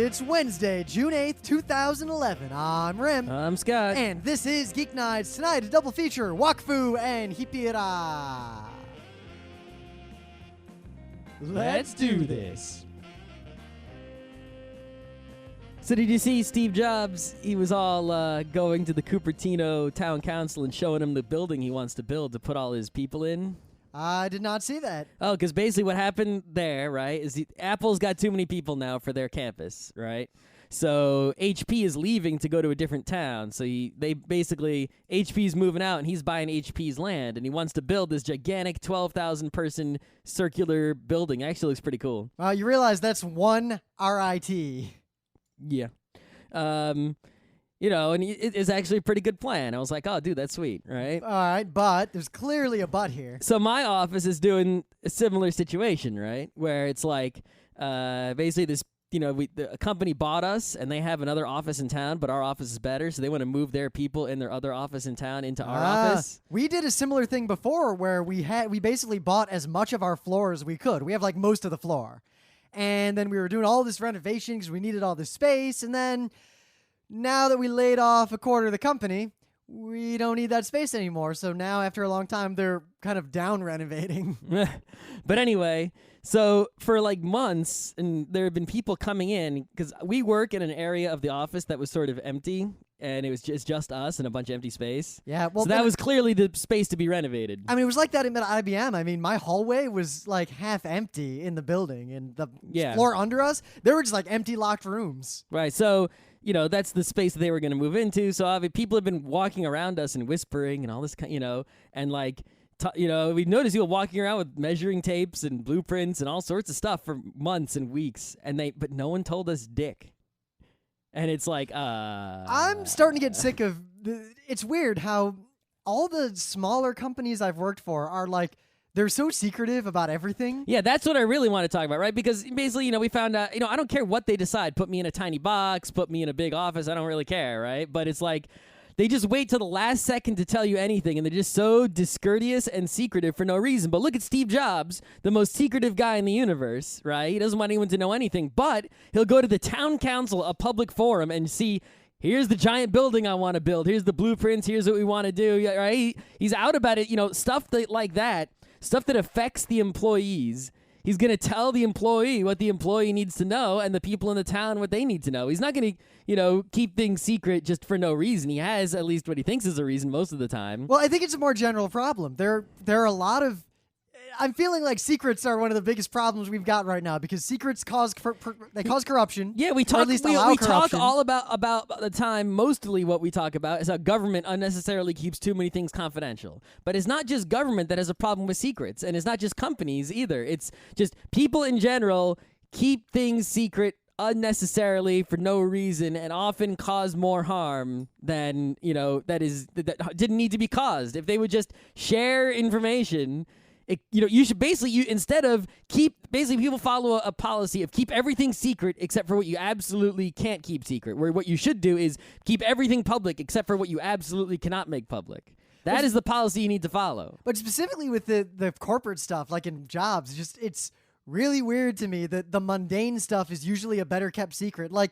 It's Wednesday, June 8th, 2011. I'm Rim. I'm Scott. And this is Geeknights. Tonight, a double feature, Wakfu and Hipira. Let's do this. So did you see Steve Jobs? He was all going to the Cupertino town council and showing him the building he wants to build to put all his people in. I did not see that. Oh, because basically what happened there, right, is Apple's got too many people now for their campus, right? So HP is leaving to go to a different town. So HP's moving out and he's buying HP's land and he wants to build this gigantic 12,000 person circular building. Actually looks pretty cool. You realize that's one RIT. Yeah. And it's actually a pretty good plan. I was like, oh, dude, that's sweet, right? All right, but there's clearly a but here. So my office is doing a similar situation, right? Where it's like basically this, a company bought us and they have another office in town, but our office is better, so they want to move their people in their other office in town into our office. We did a similar thing before where we basically bought as much of our floor as we could. We have like most of the floor. And then we were doing all this renovation because we needed all this space, and then now that we laid off a quarter of the company, we don't need that space anymore. So now, after a long time, they're kind of down renovating. But anyway, so for like months, and there have been people coming in, because we work in an area of the office that was sort of empty, and it was just us and a bunch of empty space. Yeah, well, so that was clearly the space to be renovated. I mean, it was like that at IBM. I mean, my hallway was like half empty in the building, and the floor under us, there were just like empty locked rooms. Right, so that's the space that they were going to move into. So people have been walking around us and whispering and all this, and like, we noticed people walking around with measuring tapes and blueprints and all sorts of stuff for months and weeks, but no one told us dick. And it's like, I'm starting to get sick of. It's weird how all the smaller companies I've worked for are like, they're so secretive about everything. Yeah, that's what I really want to talk about, right? Because basically, we found out, I don't care what they decide. Put me in a tiny box, put me in a big office. I don't really care, right? But it's like, they just wait till the last second to tell you anything, and they're just so discourteous and secretive for no reason. But look at Steve Jobs, the most secretive guy in the universe, right? He doesn't want anyone to know anything, but he'll go to the town council, a public forum, and see, here's the giant building I want to build. Here's the blueprints. Here's what we want to do, right? He's out about it, stuff like that. Stuff that affects the employees. He's going to tell the employee what the employee needs to know and the people in the town what they need to know. He's not going to, keep things secret just for no reason. He has at least what he thinks is a reason most of the time. Well, I think it's a more general problem. There are a lot of... I'm feeling like secrets are one of the biggest problems we've got right now because secrets cause corruption. Yeah, we talk all about the time. Mostly what we talk about is how government unnecessarily keeps too many things confidential. But it's not just government that has a problem with secrets, and it's not just companies either. It's just people in general keep things secret unnecessarily for no reason and often cause more harm than that didn't need to be caused. If they would just share information. You should instead of people follow a policy of keep everything secret except for what you absolutely can't keep secret, where what you should do is keep everything public except for what you absolutely cannot make public. That is the policy you need to follow. But specifically with the corporate stuff, like in jobs, it's really weird to me that the mundane stuff is usually a better kept secret. Like,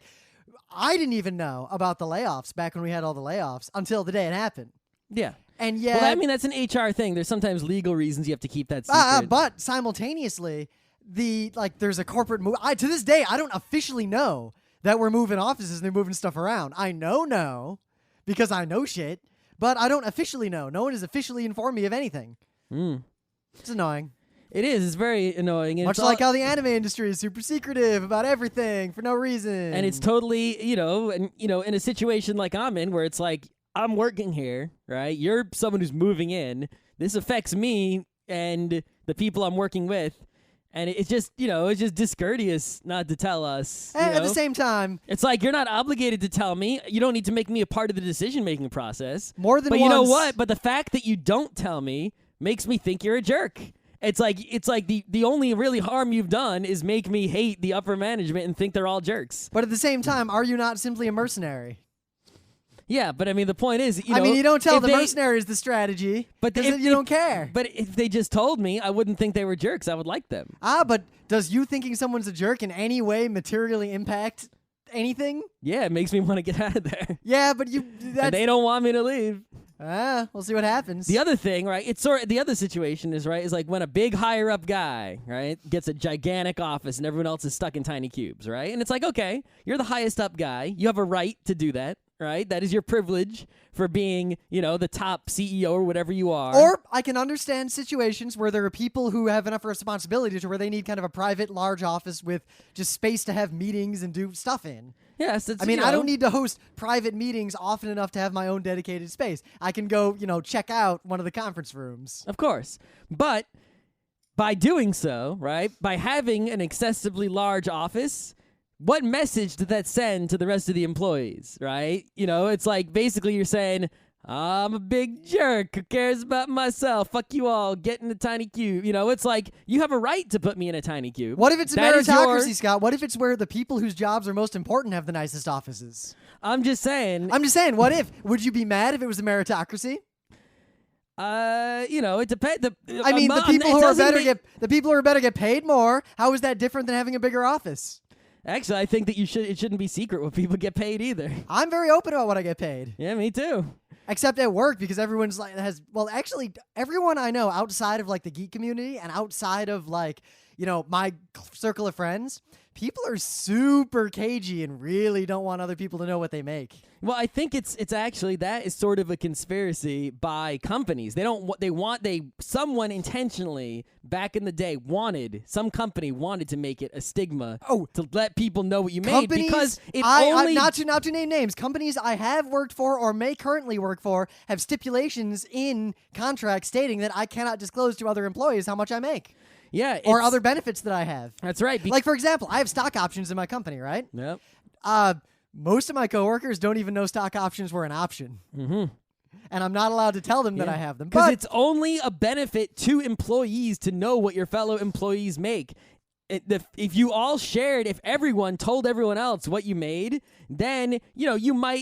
I didn't even know about the layoffs back when we had all the layoffs until the day it happened. Yeah. And yet, well, I mean, that's an HR thing. There's sometimes legal reasons you have to keep that secret. But simultaneously, there's a corporate move. To this day, I don't officially know that we're moving offices and they're moving stuff around. I know because I know shit, but I don't officially know. No one has officially informed me of anything. It's annoying. It is. It's very annoying. And Much like how the anime industry is super secretive about everything for no reason. And it's totally, in a situation like I'm in where it's like, I'm working here, right? You're someone who's moving in. This affects me and the people I'm working with. And it's just, it's just discourteous not to tell us. And at the same time, it's like you're not obligated to tell me. You don't need to make me a part of the decision-making process. More than once. But you know what? But the fact that you don't tell me makes me think you're a jerk. It's like the only really harm you've done is make me hate the upper management and think they're all jerks. But at the same time, are you not simply a mercenary? Yeah, but I mean, the point is, you don't tell the mercenaries the strategy, but you don't care. But if they just told me, I wouldn't think they were jerks. I would like them. But does you thinking someone's a jerk in any way materially impact anything? Yeah, it makes me want to get out of there. Yeah, but And they don't want me to leave. We'll see what happens. The other thing, right? It's sort of, the other situation is, right, is like when a big higher up guy, right, gets a gigantic office and everyone else is stuck in tiny cubes, right? And it's like, okay, you're the highest up guy. You have a right to do that, right? That is your privilege for being, the top CEO or whatever you are. Or I can understand situations where there are people who have enough responsibility to where they need kind of a private, large office with just space to have meetings and do stuff in. Yes, I mean, I don't need to host private meetings often enough to have my own dedicated space. I can go, check out one of the conference rooms. Of course. But by doing so, right, by having an excessively large office, what message did that send to the rest of the employees, right? It's like basically you're saying, I'm a big jerk. Who cares about myself? Fuck you all. Get in a tiny cube. It's like you have a right to put me in a tiny cube. What if it's a meritocracy, Scott? What if it's where the people whose jobs are most important have the nicest offices? I'm just saying. What if? Would you be mad if it was a meritocracy? It depends. The people who are better get paid more. How is that different than having a bigger office? Actually, I think that it shouldn't be secret what people get paid either. I'm very open about what I get paid. Yeah, me too. Except at work, because everyone's like everyone I know outside of like the geek community and outside of like, my circle of friends, people are super cagey and really don't want other people to know what they make. Well, I think it's actually that is sort of a conspiracy by companies. Someone intentionally back in the day some company wanted to make it a stigma to let people know what you made because not to name names. Companies I have worked for or may currently work for have stipulations in contracts stating that I cannot disclose to other employees how much I make. Yeah, or other benefits that I have. That's right. Like, for example, I have stock options in my company, right? Yep. Most of my coworkers don't even know stock options were an option. Mm-hmm. And I'm not allowed to tell them that I have them. Because it's only a benefit to employees to know what your fellow employees make. If you all shared, if everyone told everyone else what you made, then,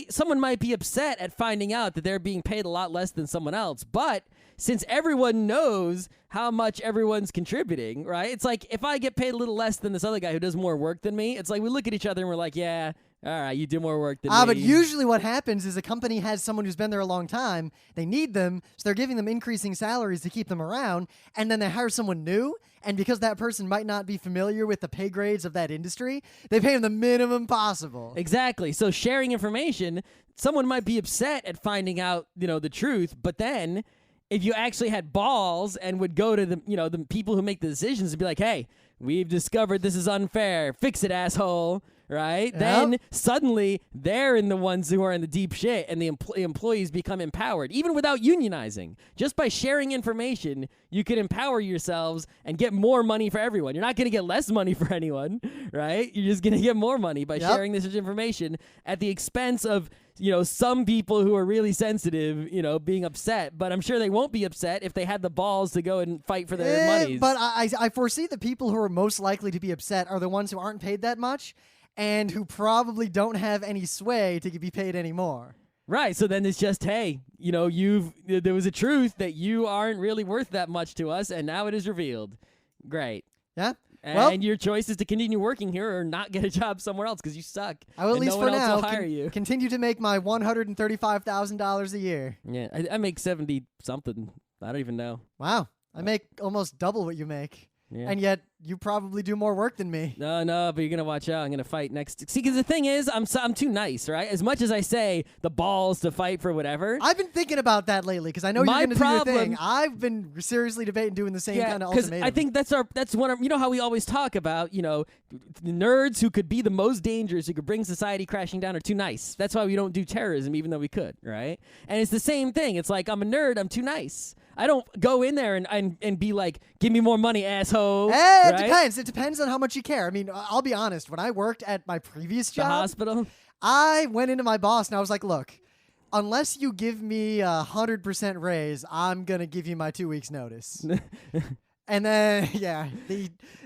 someone might be upset at finding out that they're being paid a lot less than someone else. But since everyone knows how much everyone's contributing, right? It's like if I get paid a little less than this other guy who does more work than me, it's like we look at each other and we're like, yeah, all right, you do more work than me. But usually what happens is a company has someone who's been there a long time. They need them, so they're giving them increasing salaries to keep them around, and then they hire someone new, and because that person might not be familiar with the pay grades of that industry, they pay them the minimum possible. Exactly. So sharing information, someone might be upset at finding out, the truth, but then if you actually had balls and would go to the people who make the decisions and be like, hey, we've discovered this is unfair. Fix it, asshole. Right? Yep. Then suddenly they're the ones who are in the deep shit and the employees become empowered, even without unionizing. Just by sharing information, you can empower yourselves and get more money for everyone. You're not going to get less money for anyone, right? You're just going to get more money by sharing this information at the expense of some people who are really sensitive, being upset. But I'm sure they won't be upset if they had the balls to go and fight for their monies. But I foresee the people who are most likely to be upset are the ones who aren't paid that much and who probably don't have any sway to be paid anymore. Right. So then it's just, hey, there was a truth that you aren't really worth that much to us, and now it is revealed. Great. Yeah. And your choice is to continue working here or not get a job somewhere else because you suck. I will, at least for now, hire you. Continue to make my $135,000 a year. Yeah, I make 70-something. I don't even know. Wow. I make almost double what you make. Yeah. And yet, you probably do more work than me. No, but you're going to watch out. I'm going to fight next. See, because the thing is, I'm too nice, right? As much as I say the balls to fight for whatever. I've been thinking about that lately, because I know you're going to do your thing. I've been seriously debating doing the same kind of ultimatum. I think that's one of, how we always talk about, the nerds who could be the most dangerous, who could bring society crashing down are too nice. That's why we don't do terrorism, even though we could, right? And it's the same thing. It's like, I'm a nerd, I'm too nice. I don't go in there and be like, give me more money, asshole. It depends. It depends on how much you care. I mean, I'll be honest. When I worked at my previous job, the hospital, I went into my boss and I was like, look, unless you give me 100% raise, I'm going to give you my 2 weeks notice. And then,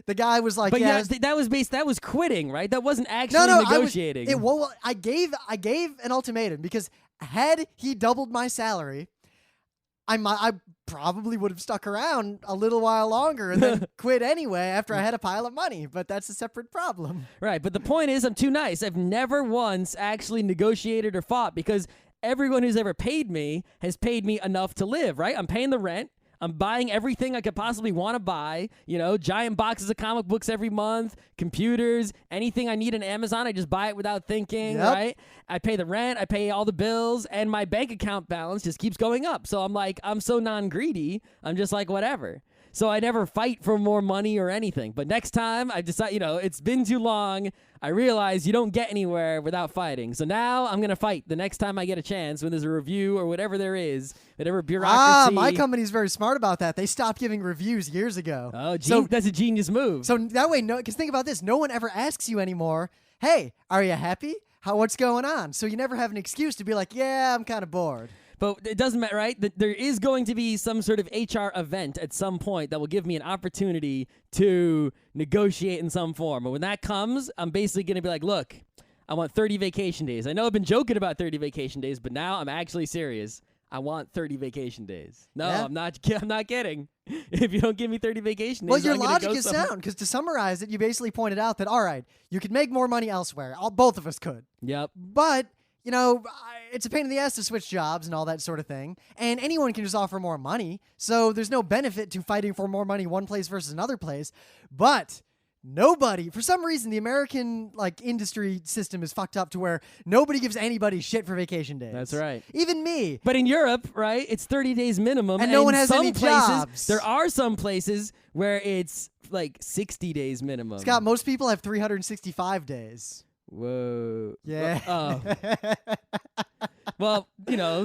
the guy was like, but that was quitting, right? That wasn't actually negotiating. I gave an ultimatum because had he doubled my salary, I probably would have stuck around a little while longer and then quit anyway after I had a pile of money, but that's a separate problem. Right, but the point is I'm too nice. I've never once actually negotiated or fought because everyone who's ever paid me has paid me enough to live, right? I'm paying the rent. I'm buying everything I could possibly want to buy, giant boxes of comic books every month, computers, anything I need on Amazon, I just buy it without thinking, right? I pay the rent, I pay all the bills, and my bank account balance just keeps going up. So I'm so non-greedy, I'm just like, whatever. So I never fight for more money or anything. But next time, I decide, it's been too long. I realize you don't get anywhere without fighting. So now I'm going to fight the next time I get a chance when there's a review or whatever there is, whatever bureaucracy. My company's very smart about that. They stopped giving reviews years ago. Oh, that's a genius move. So that way, because think about this. No one ever asks you anymore, hey, are you happy? What's going on? So you never have an excuse to be like, yeah, I'm kind of bored. But it doesn't matter, right? There is going to be some sort of HR event at some point that will give me an opportunity to negotiate in some form. And when that comes, I'm basically going to be like, look, I want 30 vacation days. I know I've been joking about 30 vacation days, but now I'm actually serious. I want 30 vacation days. No, yeah. I'm not kidding. If you don't give me 30 vacation days, well, your I'm gonna logic go is somewhere. sound, because to summarize it, you basically pointed out that, all right, you could make more money elsewhere. Both of us could. Yep. But it's a pain in the ass to switch jobs and all that sort of thing. And anyone can just offer more money. So there's no benefit to fighting for more money one place versus another place. But nobody, for some reason, the American industry system is fucked up to where nobody gives anybody shit for vacation days. That's right. Even me. But in Europe, right, it's 30 days minimum. And no one has some any places, jobs. There are some places where it's 60 days minimum. Scott, most people have 365 days. Whoa. Yeah. Well, the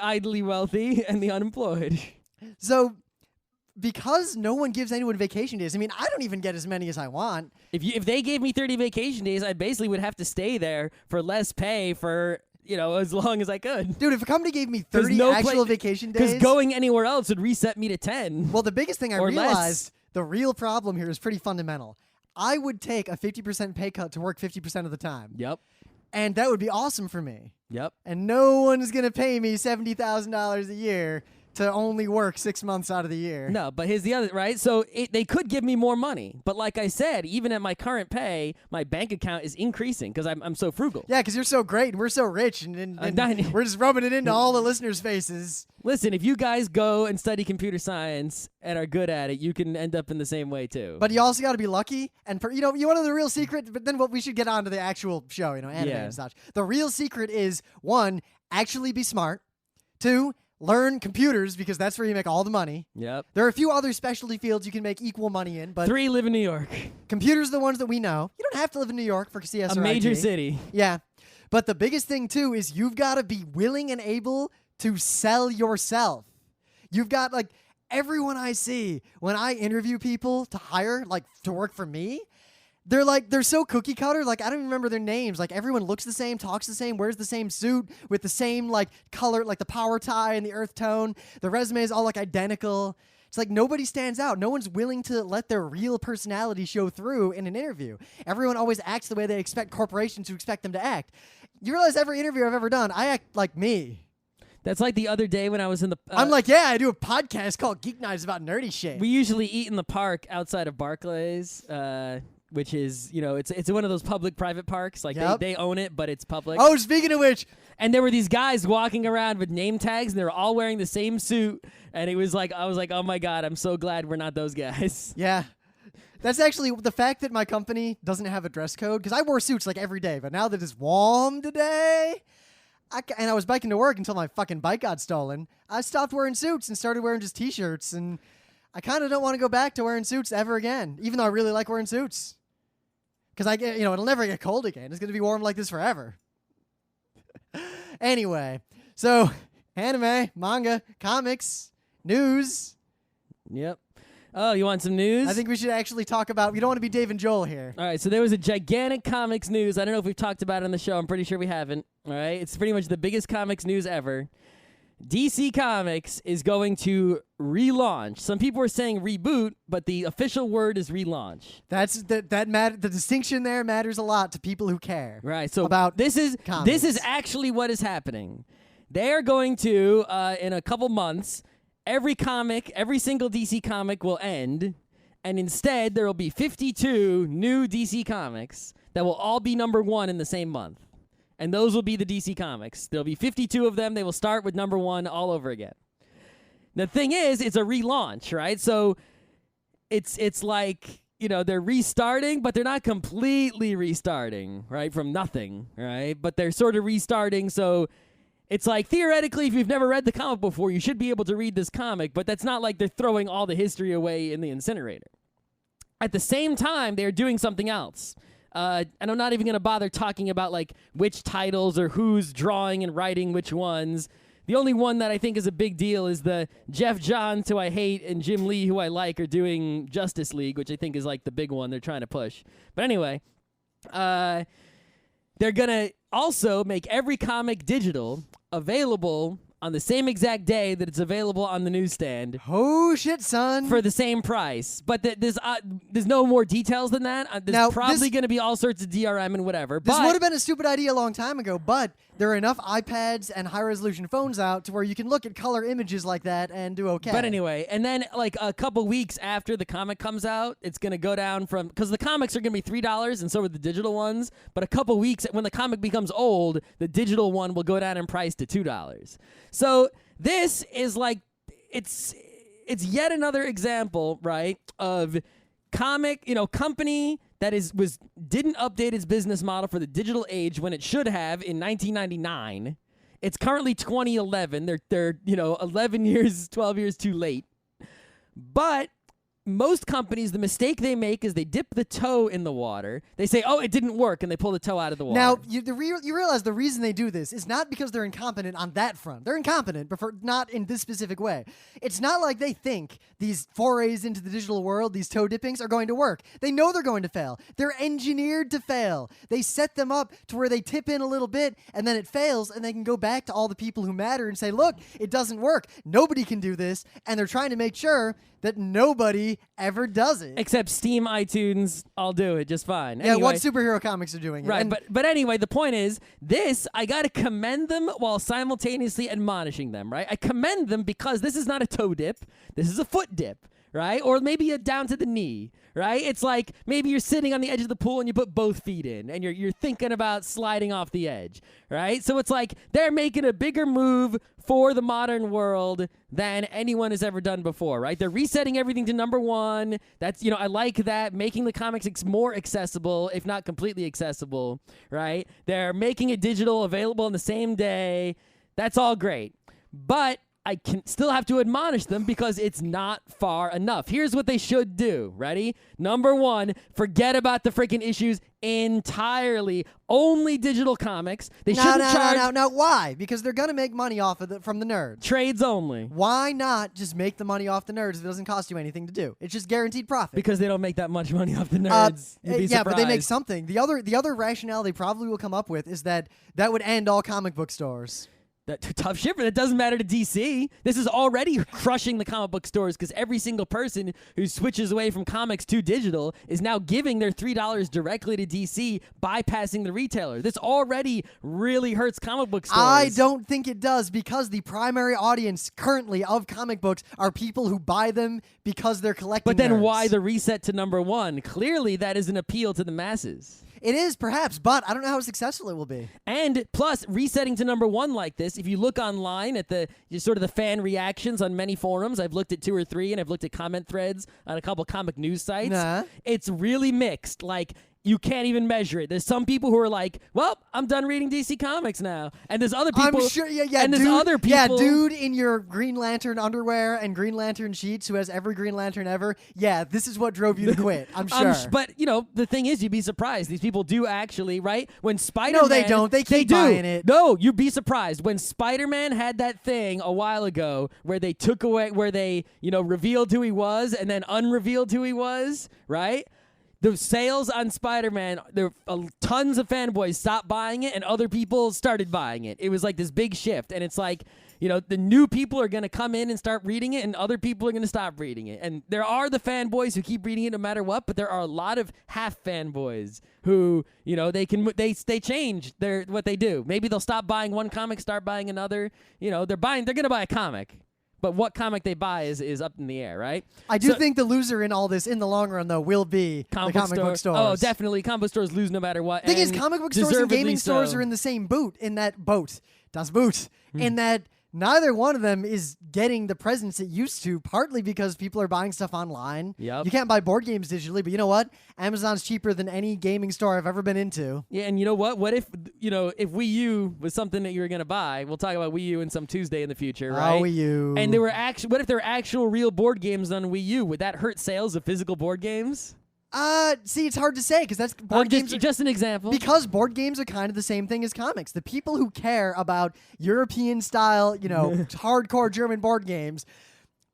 idly wealthy and the unemployed. So because no one gives anyone vacation days, I mean, I don't even get as many as I want. If they gave me 30 vacation days, I basically would have to stay there for less pay for as long as I could. Dude, if a company gave me 30 actual vacation days... Because going anywhere else would reset me to 10. Well, the biggest thing I or realized, less. The real problem here is pretty fundamental. I would take a 50% pay cut to work 50% of the time. Yep. And that would be awesome for me. Yep. And no one's going to pay me $70,000 a year to only work 6 months out of the year. No, but here's the other, right? So they could give me more money. But like I said, even at my current pay, my bank account is increasing because I'm so frugal. Yeah, because you're so great and we're so rich and we're just rubbing it into all the listeners' faces. Listen, if you guys go and study computer science and are good at it, you can end up in the same way too. But you also got to be lucky. And you want to know the real secret? But then we should get on to the actual show, anime and such. The real secret is, 1, actually be smart. 2, learn computers because that's where you make all the money. Yep. There are a few other specialty fields you can make equal money in, but 3, live in New York. Computers are the ones that we know. You don't have to live in New York for CS a or major IT. city. Yeah. But the biggest thing too is you've got to be willing and able to sell yourself. You've got everyone I see when I interview people to hire to work for me, they're so cookie cutter. I don't even remember their names. Everyone looks the same, talks the same, wears the same suit with the same color, the power tie and the earth tone. The resume is all identical. It's nobody stands out. No one's willing to let their real personality show through in an interview. Everyone always acts the way they expect corporations to expect them to act. You realize every interview I've ever done, I act like me. That's like the other day when I was in the... I'm I do a podcast called Geeknights about nerdy shit. We usually eat in the park outside of Barclays, which is, it's one of those public-private parks. They own it, but it's public. Oh, speaking of which... And there were these guys walking around with name tags, and they were all wearing the same suit. And it was I was like, oh my God, I'm so glad we're not those guys. Yeah. That's actually the fact that my company doesn't have a dress code, because I wore suits every day, but now that it's warm today... and I was biking to work until my fucking bike got stolen. I stopped wearing suits and started wearing just T-shirts, and I kind of don't want to go back to wearing suits ever again, even though I really like wearing suits. Because it'll never get cold again. It's going to be warm like this forever. Anyway, so anime, manga, comics, news. Yep. Oh, you want some news? I think we should actually talk about... We don't want to be Dave and Joel here. All right, so there was a gigantic comics news. I don't know if we've talked about it on the show. I'm pretty sure we haven't. All right, it's pretty much the biggest comics news ever. DC Comics is going to relaunch. Some people are saying reboot, but the official word is relaunch. The distinction there matters a lot to people who care. Right. So about this is comics. This is actually what is happening. they are going to, in a couple months, every single DC comic will end, and instead there will be 52 new DC comics that will all be number 1 in the same month. And those will be the DC comics. There'll be 52 of them. They will start with number 1 all over again. The thing is, it's a relaunch, right? So it's like, they're restarting, but they're not completely restarting, right, from nothing, right? But they're sort of restarting, so it's like, theoretically, if you've never read the comic before, you should be able to read this comic, but that's not like they're throwing all the history away in the incinerator. At the same time, they're doing something else. And I'm not even going to bother talking about, like, which titles or who's drawing and writing which ones. The only one that I think is a big deal is the Jeff Johns, who I hate, and Jim Lee, who I like, are doing Justice League, which I think is, like, the big one they're trying to push. But anyway, they're going to also make every comic digital available on the same exact day that it's available on the newsstand. Oh, shit, son. For the same price. But there's no more details than that. There's probably going to be all sorts of DRM and whatever. This would have been a stupid idea a long time ago, but there are enough iPads and high-resolution phones out to where you can look at color images like that and do okay. But anyway, and then like a couple weeks after the comic comes out, it's going to go down from, because the comics are going to be $3 and so are the digital ones, but a couple weeks, when the comic becomes old, the digital one will go down in price to $2. So this is like, it's yet another example, right, of company that didn't update its business model for the digital age when it should have in 1999. It's currently 2011. They're 11 years, 12 years too late. But most companies, the mistake they make is they dip the toe in the water. They say, oh, it didn't work, and they pull the toe out of the water. Now, you realize the reason they do this is not because they're incompetent on that front. They're incompetent, but not in this specific way. It's not like they think these forays into the digital world, these toe dippings, are going to work. They know they're going to fail. They're engineered to fail. They set them up to where they tip in a little bit, and then it fails, and they can go back to all the people who matter and say, look, it doesn't work. Nobody can do this, and they're trying to make sure that nobody ever does it. Except Steam, iTunes, I'll do it just fine. Yeah, anyway, what superhero comics are doing it. Right, And but anyway, the point is, I got to commend them while simultaneously admonishing them, right? I commend them because this is not a toe dip. This is a foot dip, right? Or maybe a down to the knee, right? It's like maybe you're sitting on the edge of the pool and you put both feet in and you're thinking about sliding off the edge, right? So it's like they're making a bigger move for the modern world than anyone has ever done before, right? They're resetting everything to number 1. That's, I like that. Making the comics more accessible, if not completely accessible, right? They're making it digital, available on the same day. That's all great. But I can still have to admonish them because it's not far enough. Here's what they should do. Ready? Number 1, forget about the freaking issues entirely. Only digital comics. They shouldn't charge. No. Why? Because they're going to make money off of from the nerds. Trades only. Why not just make the money off the nerds if it doesn't cost you anything to do? It's just guaranteed profit. Because they don't make that much money off the nerds. You'd be yeah, surprised. but they make something. The other rationale they probably will come up with is that would end all comic book stores. Tough shit, but it doesn't matter to DC. This is already crushing the comic book stores because every single person who switches away from comics to digital is now giving their $3 directly to DC, bypassing the retailer. This already really hurts comic book stores. I don't think it does because the primary audience currently of comic books are people who buy them because they're collecting. But then nerds. why the reset to number 1? Clearly that is an appeal to the masses. It is, perhaps, but I don't know how successful it will be. And plus, resetting to number 1 like this, if you look online at the fan reactions on many forums, I've looked at 2 or 3, and I've looked at comment threads on a couple comic news sites. It's really mixed. Like, you can't even measure it. There's some people who are like, well, I'm done reading DC Comics now. And there's other people. I'm sure, yeah, and there's other people. Yeah, dude in your Green Lantern underwear and Green Lantern sheets who has every Green Lantern ever. Yeah, this is what drove you to quit. I'm sure. But, the thing is, you'd be surprised. These people do actually, right? When Spider-Man. No, they don't. They keep buying it. No, you'd be surprised. When Spider-Man had that thing a while ago where they took away, where they, revealed who he was and then unrevealed who he was, right? The sales on Spider-Man, tons of fanboys stopped buying it and other people started buying it. It was like this big shift. And it's like, the new people are going to come in and start reading it, and other people are going to stop reading it. And there are the fanboys who keep reading it no matter what, but there are a lot of half fanboys who, they change what they do. Maybe they'll stop buying one comic, start buying another. They're going to buy a comic. But what comic they buy is up in the air, right? I do think the loser in all this, in the long run, though, will be the comic book stores. Oh, definitely. Comic book stores lose no matter what. The thing is, comic book stores and gaming stores are in the same boat, in that, neither one of them is getting the presence it used to, partly because people are buying stuff online. Yep. You can't buy board games digitally, but you know what? Amazon's cheaper than any gaming store I've ever been into. Yeah, and you know what? What if, if Wii U was something that you were going to buy? We'll talk about Wii U in some Tuesday in the future, right? Oh, Wii U. And what if there were actual real board games on Wii U? Would that hurt sales of physical board games? See, it's hard to say because that's board games. Just an example. Because board games are kind of the same thing as comics. The people who care about European style, hardcore German board games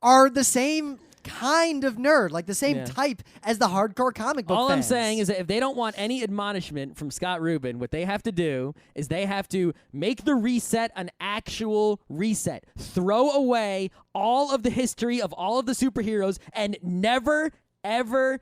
are the same kind of nerd, like the same type as the hardcore comic book All fans. I'm saying is that if they don't want any admonishment from Scott Rubin, what they have to do is they have to make the reset an actual reset. Throw away all of the history of all of the superheroes and never, ever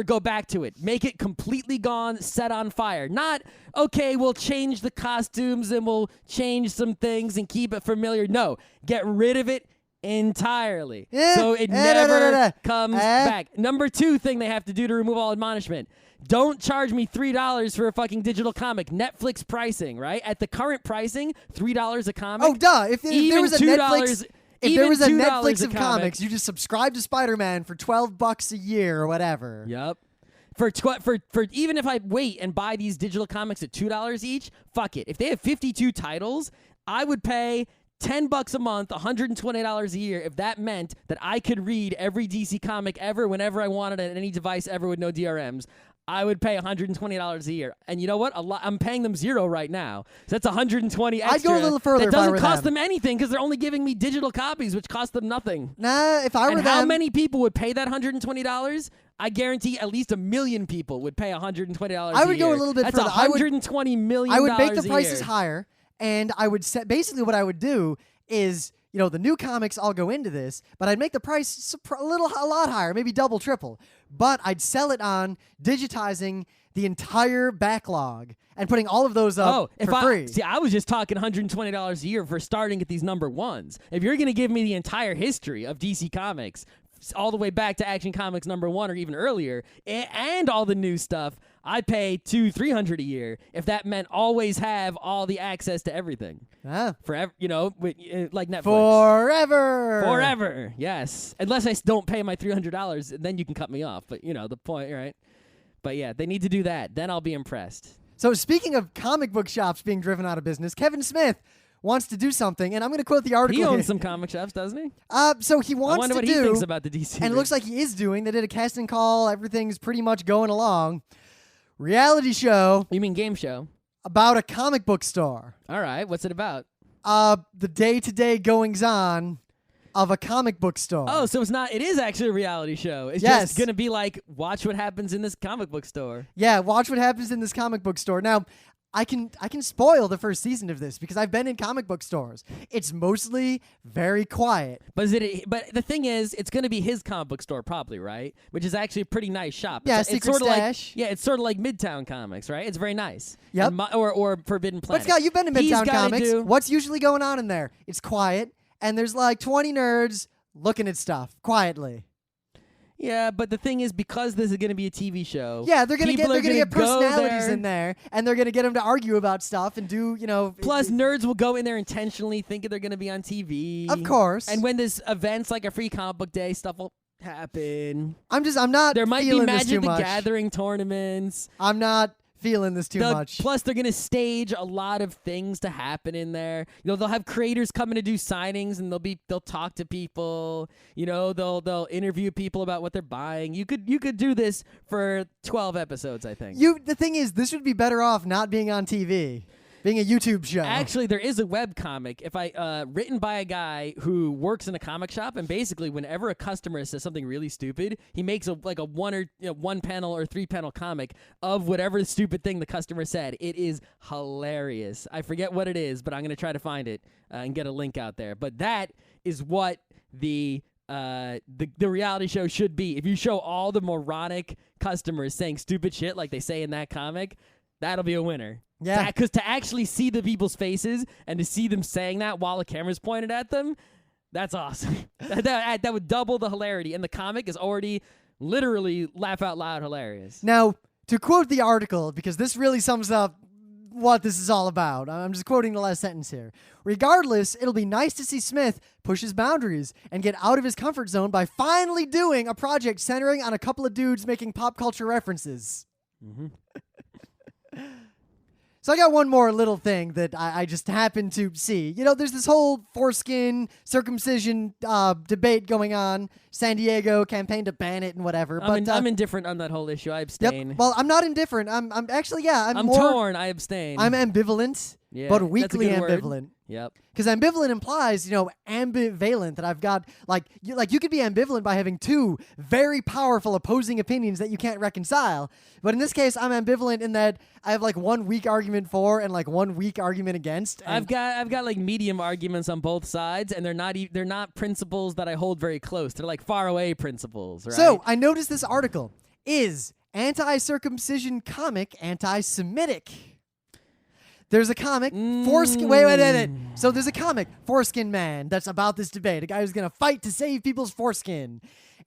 go back to it. Make it completely gone, set on fire. Not, okay, we'll change the costumes and we'll change some things and keep it familiar. No, get rid of it entirely. So it never comes back. Number 2 thing they have to do to remove all admonishment. Don't charge me $3 for a fucking digital comic. Netflix pricing, right? At the current pricing, $3 a comic. Oh, duh. If there was a $2, If there was a Netflix a of comics, you just subscribe to Spider-Man for $12 a year or whatever. Yep. For even if I wait and buy these digital comics at $2 each, fuck it. If they have 52 titles, I would pay $10 a month, $120 a year, if that meant that I could read every DC comic ever, whenever I wanted, on any device ever with no DRMs. I would pay $120 a year. And you know what? I'm paying them $0 right now. So that's $120 extra. I'd go a little further. That doesn't cost them anything because they're only giving me digital copies, which cost them nothing. Nah, if I were them... how many people would pay that $120? I guarantee at least 1 million people would pay $120 a year. I would go a little bit further. That's $120 million I would make the prices higher, and I would set... Basically, what I would do is... the new comics all go into this, but I'd make the price a lot higher, maybe double, triple. But I'd sell it on digitizing the entire backlog and putting all of those up for free. See, I was just talking $120 a year for starting at these number ones. If you're going to give me the entire history of DC Comics, all the way back to Action Comics #1 or even earlier, and all the new stuff, I'd pay $200-300 a year if that meant always have all the access to everything. Forever, like Netflix. Forever, yes. Unless I don't pay my $300, then you can cut me off. But the point, right? But yeah, they need to do that. Then I'll be impressed. So speaking of comic book shops being driven out of business, Kevin Smith wants to do something, and I'm going to quote the article. He owns some comic shops, doesn't he? So he wants to do... I wonder what he thinks about the DC. And it looks like he is doing. They did a casting call. Everything's pretty much going along. Reality show. You mean game show? About a comic book store. All right. What's it about? The day-to-day goings-on of a comic book store. Oh, so it is actually a reality show. It's yes. just going to be like, watch what happens in this comic book store. Yeah, watch what happens in this comic book store. Now, I can spoil the first season of this because I've been in comic book stores. It's mostly very quiet. But the thing is, it's going to be his comic book store probably, right? Which is actually a pretty nice shop. Yeah, it's Secret Stash. It's sort of like Midtown Comics, right? It's very nice. Yep. Or Forbidden Planet. But Scott, you've been to Midtown Comics. What's usually going on in there? It's quiet, and there's like 20 nerds looking at stuff quietly. Yeah, but the thing is, because this is going to be a TV show, yeah, they're going to get personalities in there, and they're going to get them to argue about stuff and do, Plus, nerds will go in there intentionally thinking they're going to be on TV. Of course. And when there's events like a free comic book day, stuff will happen. I'm not. There might be Magic the Gathering tournaments. I'm not feeling this too much. Plus, they're going to stage a lot of things to happen in there. They'll have creators coming to do signings, and they'll talk to people. They'll interview people about what they're buying. You could do this for 12 episodes, I think. The thing is, this would be better off not being on TV. being a YouTube show. Actually, there is a web comic written by a guy who works in a comic shop, and basically whenever a customer says something really stupid, he makes a one panel or 3 panel comic of whatever stupid thing the customer said. It is hilarious. I forget what it is, but I'm going to try to find it and get a link out there. But that is what the reality show should be. If you show all the moronic customers saying stupid shit like they say in that comic, that'll be a winner. Yeah. Because to actually see the people's faces and to see them saying that while the camera's pointed at them, that's awesome. that would double the hilarity. And the comic is already literally laugh out loud hilarious. Now, to quote the article, because this really sums up what this is all about. I'm just quoting the last sentence here. Regardless, it'll be nice to see Smith push his boundaries and get out of his comfort zone by finally doing a project centering on a couple of dudes making pop culture references. Mm-hmm. So I got one more little thing that I just happened to see. You know, there's this whole foreskin circumcision debate going on. San Diego campaigned to ban it and whatever. I'm indifferent on that whole issue. I abstain. Yep. Well, I'm not indifferent. I'm actually, yeah. I'm torn. I abstain. I'm ambivalent, Yeah, but that's a weakly good word. ambivalent. Yep. Because ambivalent implies, ambivalent, that I've got, you could be ambivalent by having 2 very powerful opposing opinions that you can't reconcile. But in this case, I'm ambivalent in that I have, 1 weak argument for and, 1 weak argument against. I've got medium arguments on both sides, and they're not principles that I hold very close. They're far away principles, right? So, I noticed this article. Is anti-circumcision comic anti-Semitic? There's a comic, Foreskin. Wait. So there's a comic, Foreskin Man, that's about this debate. A guy who's gonna fight to save people's foreskin.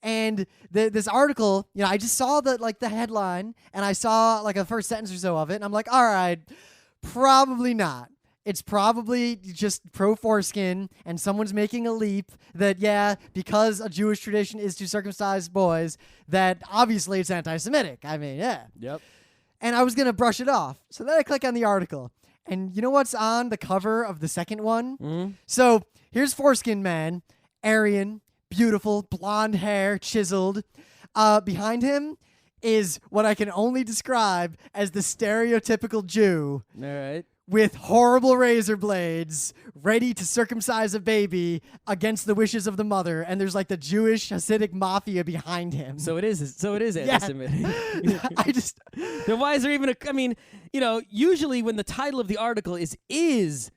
And this article, I just saw the headline, and I saw a first sentence or so of it, and I'm like, all right, probably not. It's probably just pro foreskin, and someone's making a leap that, because a Jewish tradition is to circumcise boys, that obviously it's anti-Semitic. I mean, yeah. Yep. And I was gonna brush it off, so then I click on the article. And you know what's on the cover of the second one? Mm-hmm. So here's Foreskin Man, Aryan, beautiful, blonde hair, chiseled. Behind him is what I can only describe as the stereotypical Jew. All right. With horrible razor blades, ready to circumcise a baby against the wishes of the mother, and there's the Jewish Hasidic mafia behind him. So it is anti-Semitic. I just Then why is there even usually when the title of the article is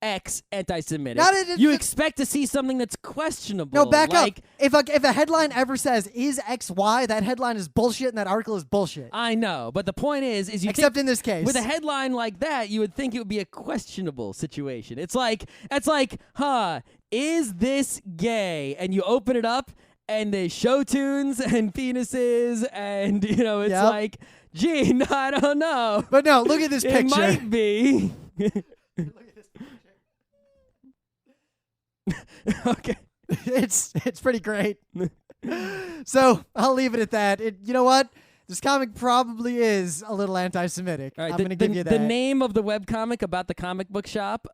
X anti-Semitic, you expect to see something that's questionable. No, back up. If a headline ever says is XY, that headline is bullshit and that article is bullshit. I know, but the point is you except in this case, with a headline like that, you would think it would be a questionable situation. It's is this gay? And you open it up, and they show tunes and penises, and it's gee, no, I don't know. But no, look at this picture. It might be. Okay. It's pretty great. So I'll leave it at that. You know what? This comic probably is a little anti-Semitic. All right, I'm going to give you that. The name of the webcomic about the comic book shop,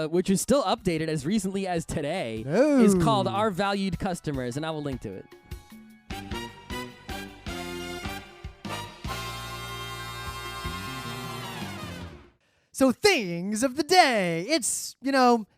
which is still updated as recently as today, is called Our Valued Customers, and I will link to it. So things of the day. It's,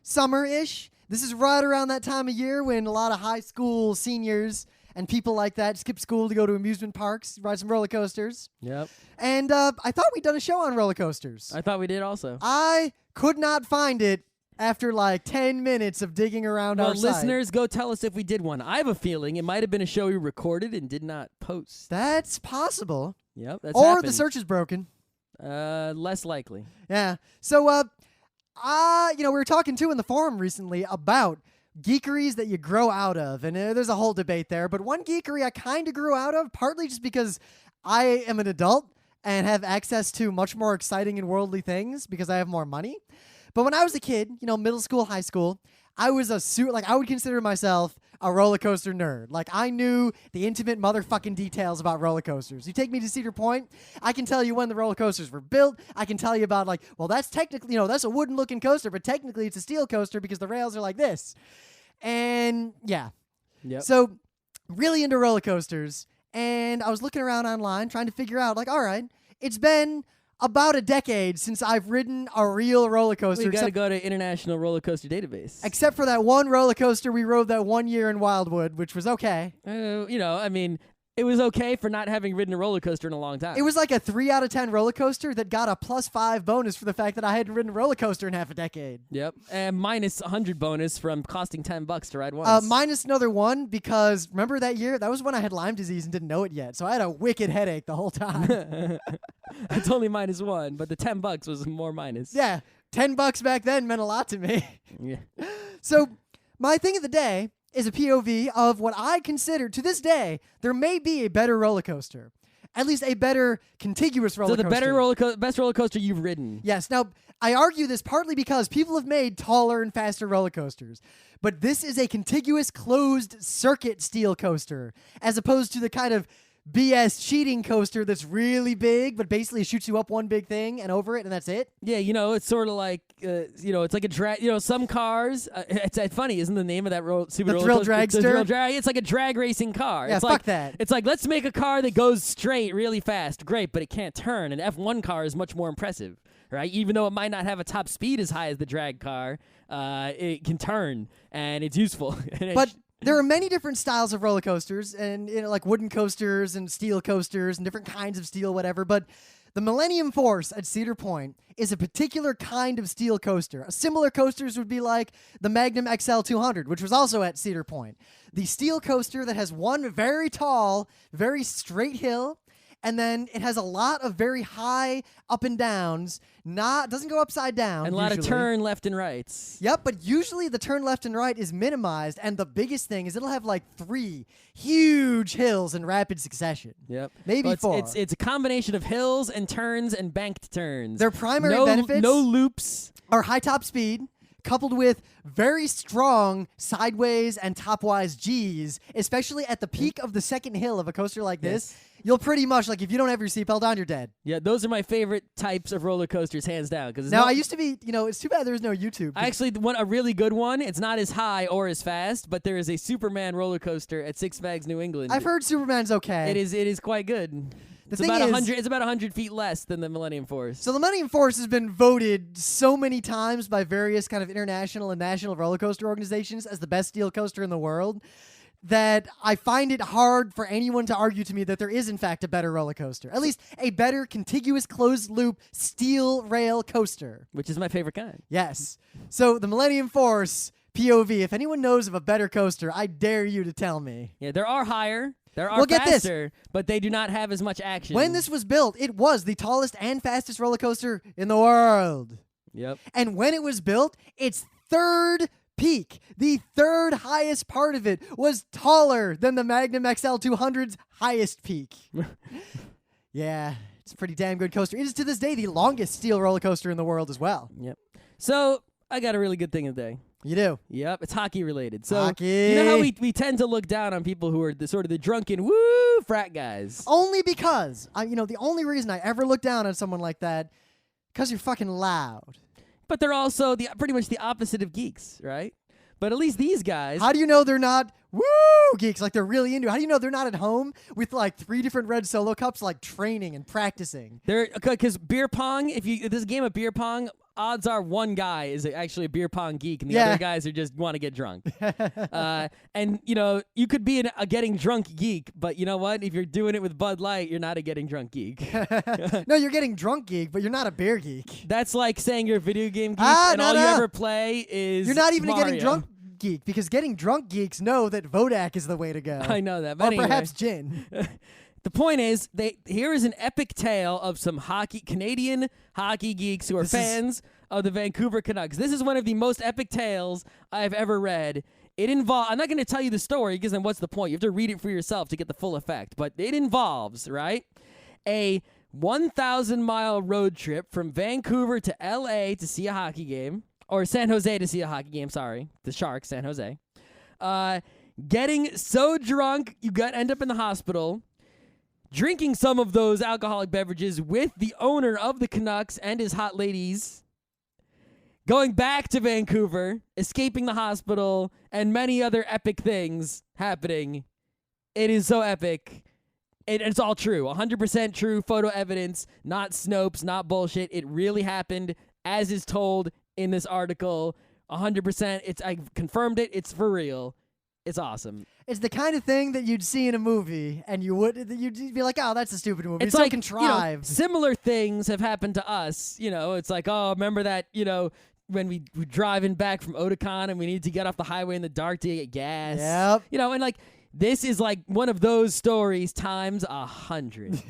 summer-ish. This is right around that time of year when a lot of high school seniors and people like that skip school to go to amusement parks, ride some roller coasters. Yep. And I thought we'd done a show on roller coasters. I thought we did also. I could not find it after 10 minutes of digging around our site. Listeners, go tell us if we did one. I have a feeling it might have been a show we recorded and did not post. That's possible. Yep, that's Or happened. the search is broken. Less likely. Yeah. So, we were talking too in the forum recently about geekeries that you grow out of, and there's a whole debate there. But one geekery I kind of grew out of, partly just because I am an adult and have access to much more exciting and worldly things because I have more money. But when I was a kid, middle school, high school, I was I would consider myself a roller coaster nerd. I knew the intimate motherfucking details about roller coasters. You take me to Cedar Point, I can tell you when the roller coasters were built. I can tell you about that's technically, that's a wooden looking coaster, but technically it's a steel coaster because the rails are like this. And yeah. Yep. So really into roller coasters. And I was looking around online trying to figure out all right, it's been about a decade since I've ridden a real roller coaster. We got to go to International Roller Coaster Database. Except for that one roller coaster we rode that one year in Wildwood, which was okay. I mean, it was okay for not having ridden a roller coaster in a long time. It was like a 3 out of 10 roller coaster that got a +5 bonus for the fact that I hadn't ridden a roller coaster in half a decade. Yep. And minus 100 bonus from costing $10 to ride once. Minus another 1 because remember that year? That was when I had Lyme disease and didn't know it yet. So I had a wicked headache the whole time. It's only minus 1, but the $10 was more minus. Yeah. $10 back then meant a lot to me. Yeah. So my thing of the day is a POV of what I consider, to this day, there may be a better roller coaster. At least a better contiguous roller coaster. So the better best roller coaster you've ridden. Yes. Now, I argue this partly because people have made taller and faster roller coasters. But this is a contiguous closed circuit steel coaster, as opposed to the kind of BS cheating coaster that's really big, but basically shoots you up one big thing and over it, and that's it. Yeah, it's sort of like, it's like a drag. Some cars. It's funny, isn't the name of that super roller Thrill coaster? Dragster? The Thrill Drag. It's like a drag racing car. Yeah, it's fuck like, that. It's like, let's make a car that goes straight really fast. Great, but it can't turn. An F1 car is much more impressive, right? Even though it might not have a top speed as high as the drag car, it can turn, and it's useful. But there are many different styles of roller coasters, and like wooden coasters and steel coasters and different kinds of steel, whatever. But the Millennium Force at Cedar Point is a particular kind of steel coaster. Similar coasters would be like the Magnum XL 200, which was also at Cedar Point. The steel coaster that has one very tall, very straight hill, and then it has a lot of very high up and downs. Doesn't go upside down. And a lot usually. of turn left and rights. Yep, but usually the turn left and right is minimized, and the biggest thing is it'll have like 3 huge hills in rapid succession. Yep. Maybe 4. It's a combination of hills and turns and banked turns. Their primary benefits no loops are high top speed, coupled with very strong sideways and topwise G's, especially at the peak of the second hill of a coaster like this. Yes. You'll pretty much, like, if you don't have your seatbelt on, you're dead. Yeah, those are my favorite types of roller coasters, hands down. I used to be, it's too bad there's no YouTube. I actually want a really good one. It's not as high or as fast, but there is a Superman roller coaster at Six Flags New England. I've heard Superman's okay. It is quite good. It's about 100 feet less than the Millennium Force. So the Millennium Force has been voted so many times by various kind of international and national roller coaster organizations as the best steel coaster in the world that I find it hard for anyone to argue to me that there is in fact a better roller coaster. At least a better contiguous closed loop steel rail coaster. Which is my favorite kind. Yes. So the Millennium Force POV, if anyone knows of a better coaster, I dare you to tell me. Yeah, there are higher. There are Well, get faster, but they do not have as much action. When this was built, it was the tallest and fastest roller coaster in the world. Yep. And when it was built, its third peak, the third highest part of it, was taller than the Magnum XL 200's highest peak. Yeah, it's a pretty damn good coaster. It is to this day the longest steel roller coaster in the world as well. Yep. So I got a really good thing today. You do? Yep, it's hockey related. So Hockey. You know how we tend to look down on people who are the drunken woo frat guys. Only because the only reason I ever look down on someone like that, because you're fucking loud. But they're also pretty much the opposite of geeks, right? But at least these guys. How do you know they're not woo geeks, like they're really into it? How do you know they're not at home with like 3 different red Solo cups, like training and practicing? Because beer pong, if this is a game of beer pong, odds are one guy is actually a beer pong geek, and the other guys are just want to get drunk. And you could be a getting drunk geek, but you know what? If you're doing it with Bud Light, you're not a getting drunk geek. No, you're getting drunk geek, but you're not a beer geek. That's like saying you're a video game geek, and all you ever play is You're not even Mario. a getting drunk geek, because getting drunk geeks know that Vodak is the way to go. I know that, but or anyway. perhaps gin. The point is, here is an epic tale of some Canadian hockey geeks who are fans of the Vancouver Canucks. This is one of the most epic tales I've ever read. I'm not going to tell you the story because then what's the point? You have to read it for yourself to get the full effect. But it involves, right, a 1,000-mile road trip from Vancouver to L.A. to see a hockey game. Or San Jose to see a hockey game, sorry. The Sharks, San Jose. Getting so drunk, you end up in the hospital. Drinking some of those alcoholic beverages with the owner of the Canucks and his hot ladies. Going back to Vancouver, escaping the hospital, and many other epic things happening. It is so epic. It's all true. 100% true photo evidence, not Snopes, not bullshit. It really happened as is told in this article. 100%. I confirmed it. It's for real. It's awesome. It's the kind of thing that you'd see in a movie, and you'd be like, "Oh, that's a stupid movie." It's so like contrived. Similar things have happened to us. It's like, oh, remember that? When we were driving back from Otakon and we needed to get off the highway in the dark to get gas. Yep. And like this is like one of those stories times 100.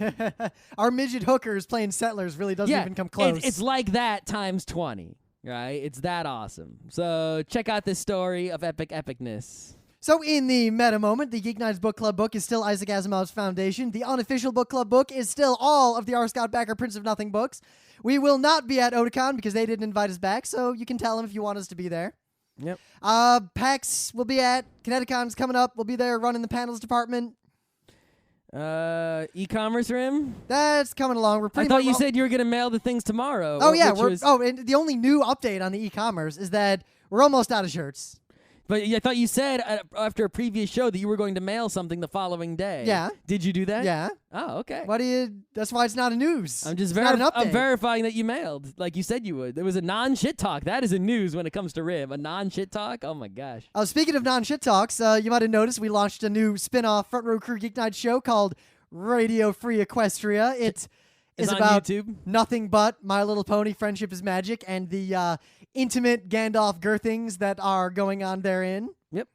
Our midget hookers playing Settlers really doesn't even come close. It's like that times 20. Right? It's that awesome. So check out this story of epicness. So in the meta moment, the Geeknights Book Club book is still Isaac Asimov's Foundation. The unofficial book club book is still all of the R. Scott Bakker Prince of Nothing books. We will not be at Otakon because they didn't invite us back, so you can tell them if you want us to be there. Yep. PAX will be at Connecticut's coming up. We'll be there running the panels department. E-commerce Rim? That's coming along. We're pretty I thought you said you were going to mail the things tomorrow. Oh, yeah. And the only new update on the e-commerce is that we're almost out of shirts. But I thought you said after a previous show that you were going to mail something the following day. Yeah. Did you do that? Yeah. Oh, okay. That's why it's not a news. I'm just not an update. I'm verifying that you mailed like you said you would. There was a non-shit talk. That is a news when it comes to Rib. A non-shit talk? Oh my gosh. Speaking of non-shit talks, you might have noticed we launched a new spin-off Front Row Crew Geek Night show called Radio Free Equestria. It is about YouTube. Nothing but My Little Pony, Friendship is Magic, and the intimate Gandalf girthings that are going on therein. Yep.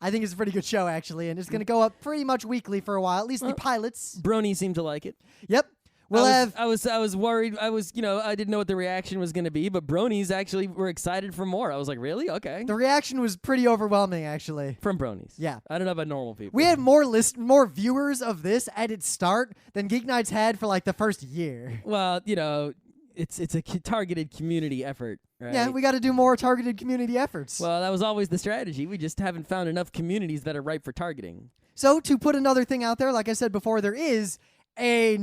I think it's a pretty good show, actually, and it's going to go up pretty much weekly for a while, at least the pilots. Brony seemed to like it. Yep. I was worried. I didn't know what the reaction was going to be, but Bronies actually were excited for more. I was like, really? Okay. The reaction was pretty overwhelming, actually. From Bronies. Yeah. I don't know about normal people. We had more viewers of this at its start than Geek Nights had for like the first year. Well, it's a targeted community effort, right? Yeah, we got to do more targeted community efforts. Well, that was always the strategy. We just haven't found enough communities that are ripe for targeting. So to put another thing out there, like I said before, there is a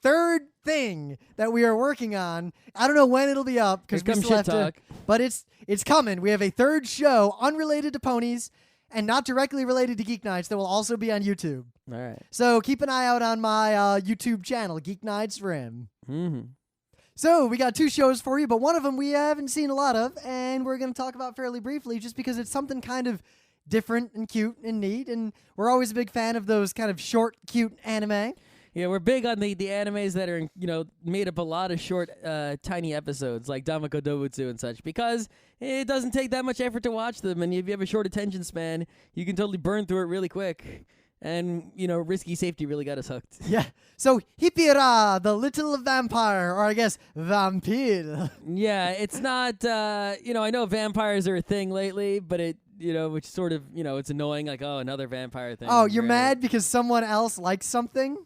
third thing that we are working on. I don't know when it'll be up because we still have to, but it's coming. We have a third show unrelated to ponies and not directly related to Geek Nights that will also be on YouTube. All right. So keep an eye out on my YouTube channel, Geek Nights Rim. Mm-hmm. So we got two shows for you, but one of them we haven't seen a lot of, and we're going to talk about fairly briefly just because it's something kind of different and cute and neat, and we're always a big fan of those kind of short, cute anime. Yeah, we're big on the animes that are, made up a lot of short, tiny episodes like Damako Dobutsu and such because it doesn't take that much effort to watch them, and if you have a short attention span, you can totally burn through it really quick. And, Risky Safety really got us hooked. Yeah. So, Hipira, the little vampire, or I guess, vampire. Yeah, it's not, I know vampires are a thing lately, but it, which sort of, it's annoying, like, oh, another vampire thing. Oh, you're mad because someone else likes something?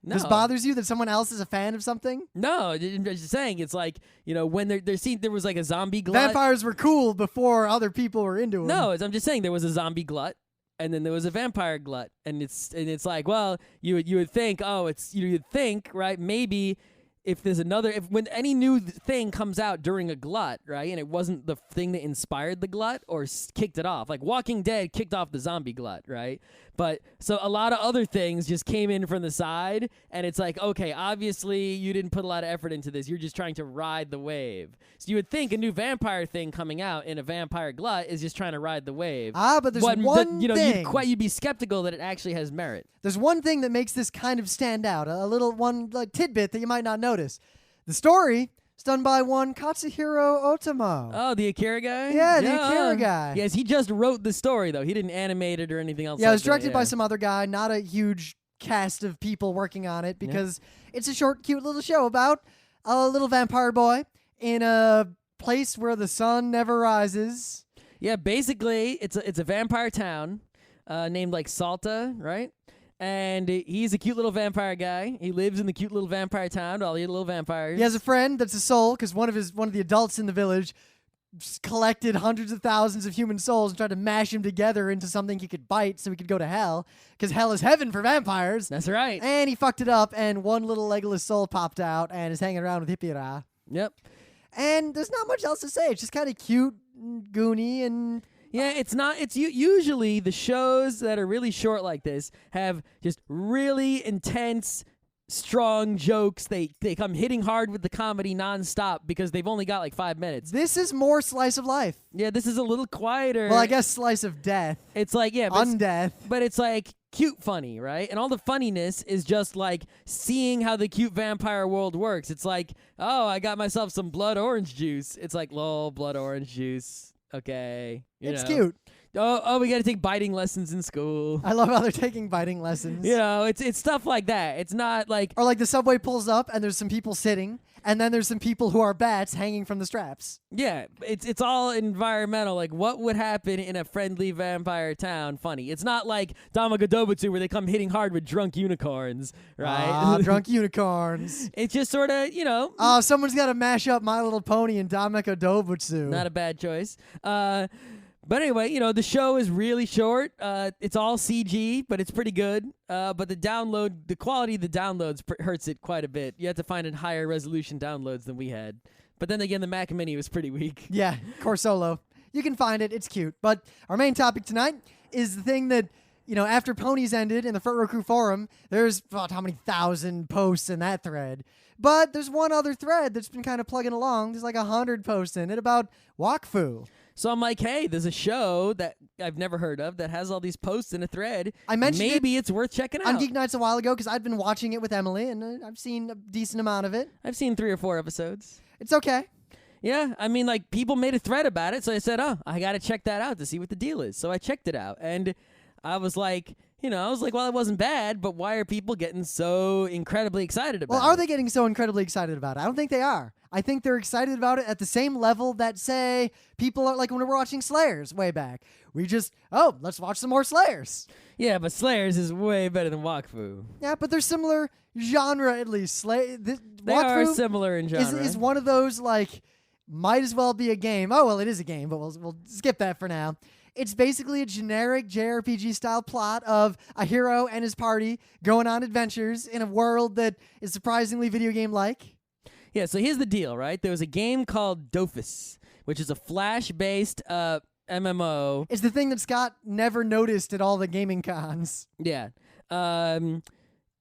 No. This bothers you that someone else is a fan of something? No, I'm just saying, it's like, when there was like a zombie glut. Vampires were cool before other people were into them. No, I'm just saying there was a zombie glut. And then there was a vampire glut, and it's like, well, you would think, you'd think, right? Maybe if there's when any new thing comes out during a glut, right, and it wasn't the thing that inspired the glut or kicked it off, like Walking Dead kicked off the zombie glut, right? But so a lot of other things just came in from the side, and it's like, okay, obviously you didn't put a lot of effort into this. You're just trying to ride the wave. So you would think a new vampire thing coming out in a vampire glut is just trying to ride the wave. But there's one thing. You'd be skeptical that it actually has merit. There's one thing that makes this kind of stand out, a little tidbit that you might not notice. The story is done by one Katsuhiro Otomo. Oh, the Akira guy? Yeah, the Akira guy. Yes, he just wrote the story, though. He didn't animate it or anything else. Yeah, it was directed by some other guy, not a huge cast of people working on it, because it's a short, cute little show about a little vampire boy in a place where the sun never rises. Yeah, basically, it's a vampire town named like Salta, right? And he's a cute little vampire guy. He lives in the cute little vampire town with all the little vampires. He has a friend that's a soul because one of the adults in the village collected hundreds of thousands of human souls and tried to mash him together into something he could bite so he could go to hell because hell is heaven for vampires. That's right. And he fucked it up, and one little legless soul popped out and is hanging around with Hipira. Yep. And there's not much else to say. It's just kind of cute and goony and Yeah, it's not. It's usually the shows that are really short like this have just really intense, strong jokes. They come hitting hard with the comedy nonstop because they've only got like 5 minutes. This is more slice of life. Yeah, this is a little quieter. Well, I guess slice of death. It's like Undeath. but it's like cute funny, right? And all the funniness is just like seeing how the cute vampire world works. It's like, oh, I got myself some blood orange juice. It's like, lol, blood orange juice. Okay, It's cute. Oh, we got to take biting lessons in school. I love how they're taking biting lessons. It's stuff like that. It's not like Or like the subway pulls up and there's some people sitting, and then there's some people who are bats hanging from the straps. yeah, it's all environmental. Like what would happen in a friendly vampire town? Funny. It's not like Damagodobutsu where they come hitting hard with drunk unicorns, right? Drunk unicorns. It's just sort of Someone's got to mash up My Little Pony and Dameko Dobutsu. not a bad choice. But anyway, the show is really short. It's all CG, but it's pretty good. But the quality of the downloads hurts it quite a bit. You have to find higher resolution downloads than we had. But then again, the Mac Mini was pretty weak. Yeah, Corsolo. You can find it. It's cute. But our main topic tonight is the thing that, after Ponies ended in the Furoku forum, there's how many thousand posts in that thread. But there's one other thread that's been kind of plugging along. There's like 100 posts in it about Wakfu. So I'm like, hey, there's a show that I've never heard of that has all these posts in a thread. I mentioned maybe it's worth checking out. On Geeknights a while ago because I'd been watching it with Emily, and I've seen a decent amount of it. I've seen 3 or 4 episodes. It's okay. Yeah, I mean, like, people made a thread about it, so I said, oh, I got to check that out to see what the deal is. So I checked it out, and I was like, well, it wasn't bad, but why are people getting so incredibly excited about it? Well, are they getting so incredibly excited about it? I don't think they are. I think they're excited about it at the same level that, say, people are like when we were watching Slayers way back. We just, let's watch some more Slayers. Yeah, but Slayers is way better than Wakfu. Yeah, but they're similar genre at least. They Wakfu are similar in genre. Is one of those, like, might as well be a game. Oh, well, it is a game, but we'll skip that for now. It's basically a generic JRPG-style plot of a hero and his party going on adventures in a world that is surprisingly video game-like. Yeah, so here's the deal, right? There was a game called Dofus, which is a Flash-based MMO. It's the thing that Scott never noticed at all the gaming cons. Yeah. And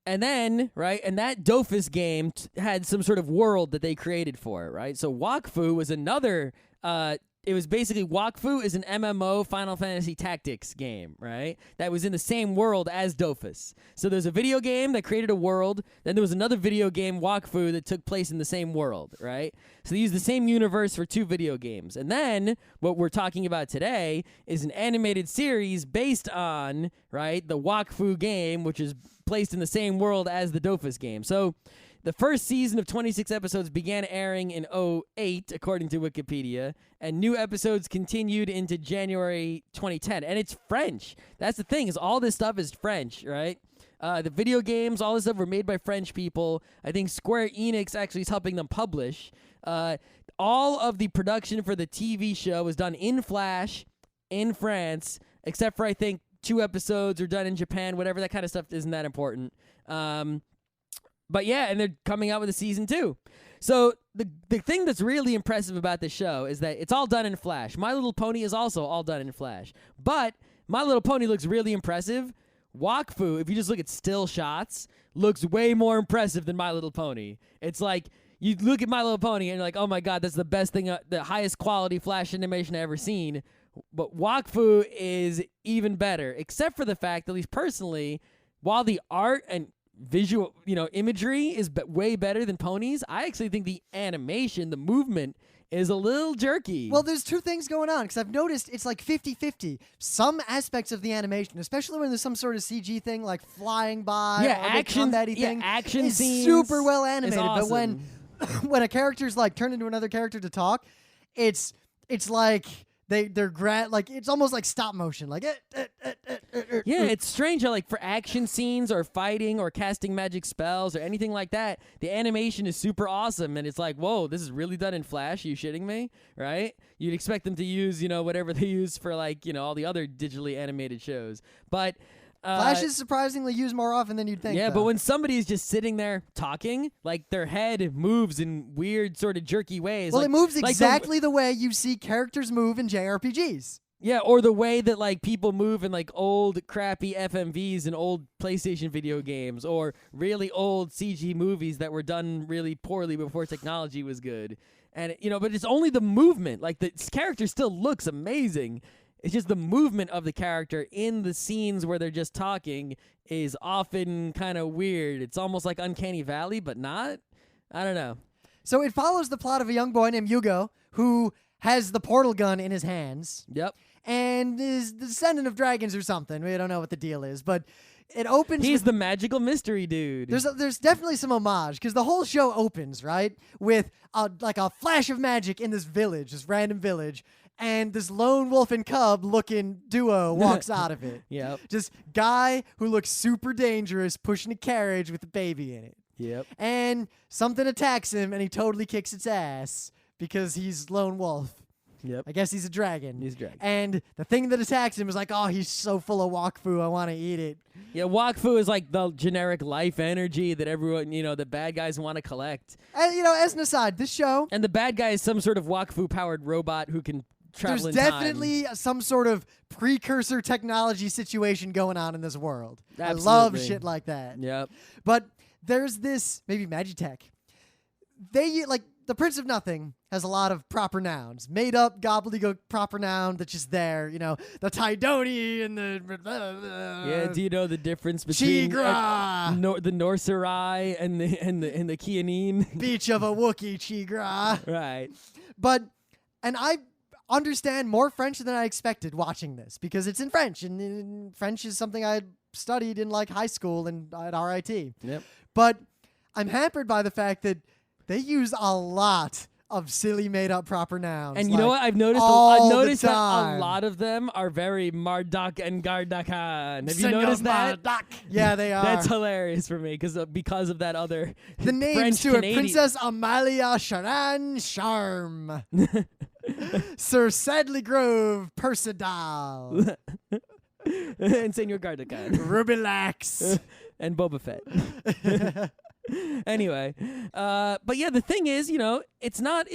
then, right, and that Dofus game had some sort of world that they created for it, right? So Wakfu was another... it was basically Wakfu is an MMO Final Fantasy Tactics game, right? That was in the same world as Dofus. So there's a video game that created a world. Then there was another video game, Wakfu, that took place in the same world, right? So they used the same universe for 2 video games. And then what we're talking about today is an animated series based on, right, the Wakfu game, which is placed in the same world as the Dofus game. So the first season of 26 episodes began airing in 2008, according to Wikipedia, and new episodes continued into January 2010. And it's French. That's the thing, is all this stuff is French, right? The video games, all this stuff were made by French people. I think Square Enix actually is helping them publish. All of the production for the TV show was done in Flash, in France, except for, I think, 2 episodes are done in Japan. Whatever, that kind of stuff isn't that important. But yeah, and they're coming out with a season 2. So the thing that's really impressive about this show is that it's all done in Flash. My Little Pony is also all done in Flash. But My Little Pony looks really impressive. Wakfu, if you just look at still shots, looks way more impressive than My Little Pony. It's like, you look at My Little Pony and you're like, oh my god, that's the best thing, the highest quality Flash animation I've ever seen. But Wakfu is even better, except for the fact, at least personally, while the art and visual, imagery is way better than Ponies, I actually think the animation, the movement, is a little jerky. Well, there's 2 things going on, because I've noticed it's like 50-50. Some aspects of the animation, especially when there's some sort of CG thing like flying by, or action thing, action is scenes super well animated. awesome. But when a character's like turned into another character to talk, it's like they're like it's almost like stop motion, like yeah, it's strange how, like, for action scenes or fighting or casting magic spells or anything like that, the animation is super awesome, and it's like, whoa, this is really done in Flash. Are you shitting me? Right? You'd expect them to use, whatever they use for, like, all the other digitally animated shows, but Flash is surprisingly used more often than you'd think. Yeah, though. but when somebody's just sitting there talking, like, their head moves in weird sort of jerky ways. Well, like, it moves like exactly the way you see characters move in JRPGs. Yeah, or the way that like people move in like old crappy FMVs and old PlayStation video games, or really old CG movies that were done really poorly before technology was good. And but it's only the movement. Like the character still looks amazing. It's just the movement of the character in the scenes where they're just talking is often kind of weird. It's almost like Uncanny Valley, but not. I don't know. So it follows the plot of a young boy named Yugo who has the portal gun in his hands. Yep. And is the descendant of dragons or something. We don't know what the deal is, but it opens. He's the magical mystery dude. There's definitely some homage because the whole show opens right with like a flash of magic in this village, this random village, and this lone wolf and cub looking duo walks out of it. Yep. Just guy who looks super dangerous pushing a carriage with a baby in it. Yep. And something attacks him and he totally kicks its ass because he's lone wolf. Yep. I guess he's a dragon. He's a dragon. And the thing that attacks him is like, oh, he's so full of Wakfu, I want to eat it. Yeah, Wakfu is like the generic life energy that everyone, the bad guys want to collect. And, as an aside, this show... And the bad guy is some sort of Wakfu-powered robot who can travel in There's time. definitely some sort of precursor technology situation going on in this world. Absolutely. I love shit like that. Yep. But there's this, maybe Magitech. They, like, the Prince of Nothing has a lot of proper nouns. Made up gobbledygook proper noun that's just there. The Tidoni and the... Yeah, do you know the difference between Chigra! the Norserai and the Kianine? Beach of a Wookiee, Chigra. Right. And I understand more French than I expected watching this because it's in French, and French is something I studied in like high school and at RIT. Yep. But I'm hampered by the fact that they use a lot of silly made-up proper nouns. And you know what? I've noticed that a lot of them are very Marduk and Gardakan. Have you noticed that? Marduk. Yeah, they are. That's hilarious for me because of that other the names French to it: Canadian. Princess Amalia Charan Charm, Sir Sadley Grove Persidal, and Senor Gardakan, Rubilax, and Boba Fett. Anyway, but yeah, the thing is, it's not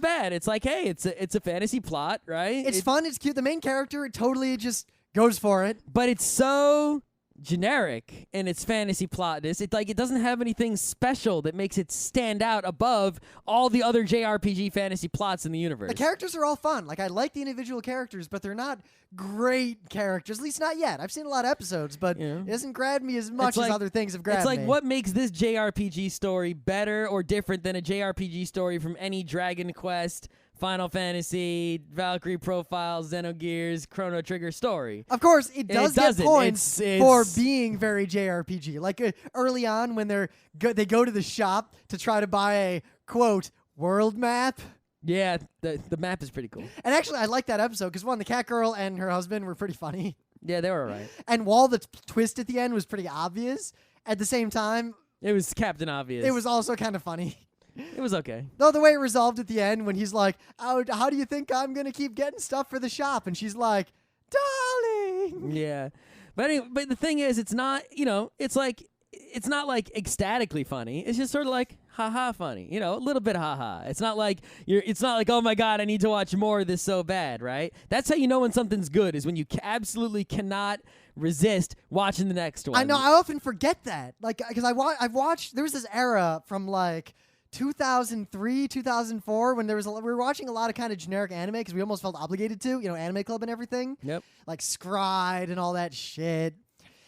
bad. It's like, hey, it's a fantasy plot, right? It's fun. It's cute. The main character totally just goes for it. But it's so generic in its fantasy plotness. It doesn't have anything special that makes it stand out above all the other JRPG fantasy plots in the universe. The characters are all fun. Like, I like the individual characters, but they're not great characters. At least not yet. I've seen a lot of episodes, but it doesn't grab me as much as other things have grabbed me. It's like, what makes this JRPG story better or different than a JRPG story from any Dragon Quest, Final Fantasy, Valkyrie Profile, Xenogears, Chrono Trigger story? Of course, it does get points It's for being very JRPG. Like early on when they go to the shop to try to buy a, quote, world map. Yeah, the map is pretty cool. And actually, I like that episode because, one, the cat girl and her husband were pretty funny. Yeah, they were all right. And while the twist at the end was pretty obvious, at the same time... It was Captain Obvious. It was also kind of funny. It was okay. Though the way it resolved at the end when he's like, oh, how do you think I'm going to keep getting stuff for the shop? And she's like, darling. Yeah. But anyway, but the thing is, it's not, it's not like ecstatically funny. It's just sort of like haha funny, a little bit haha. It's not like oh my god, I need to watch more of this so bad, right? That's how you know when something's good, is when you absolutely cannot resist watching the next one. I know, I often forget that. Like, because I've watched, there was this era from like 2003, 2004 when we were watching a lot of kind of generic anime because we almost felt obligated to, Anime Club and everything. Yep. Like Scried and all that shit.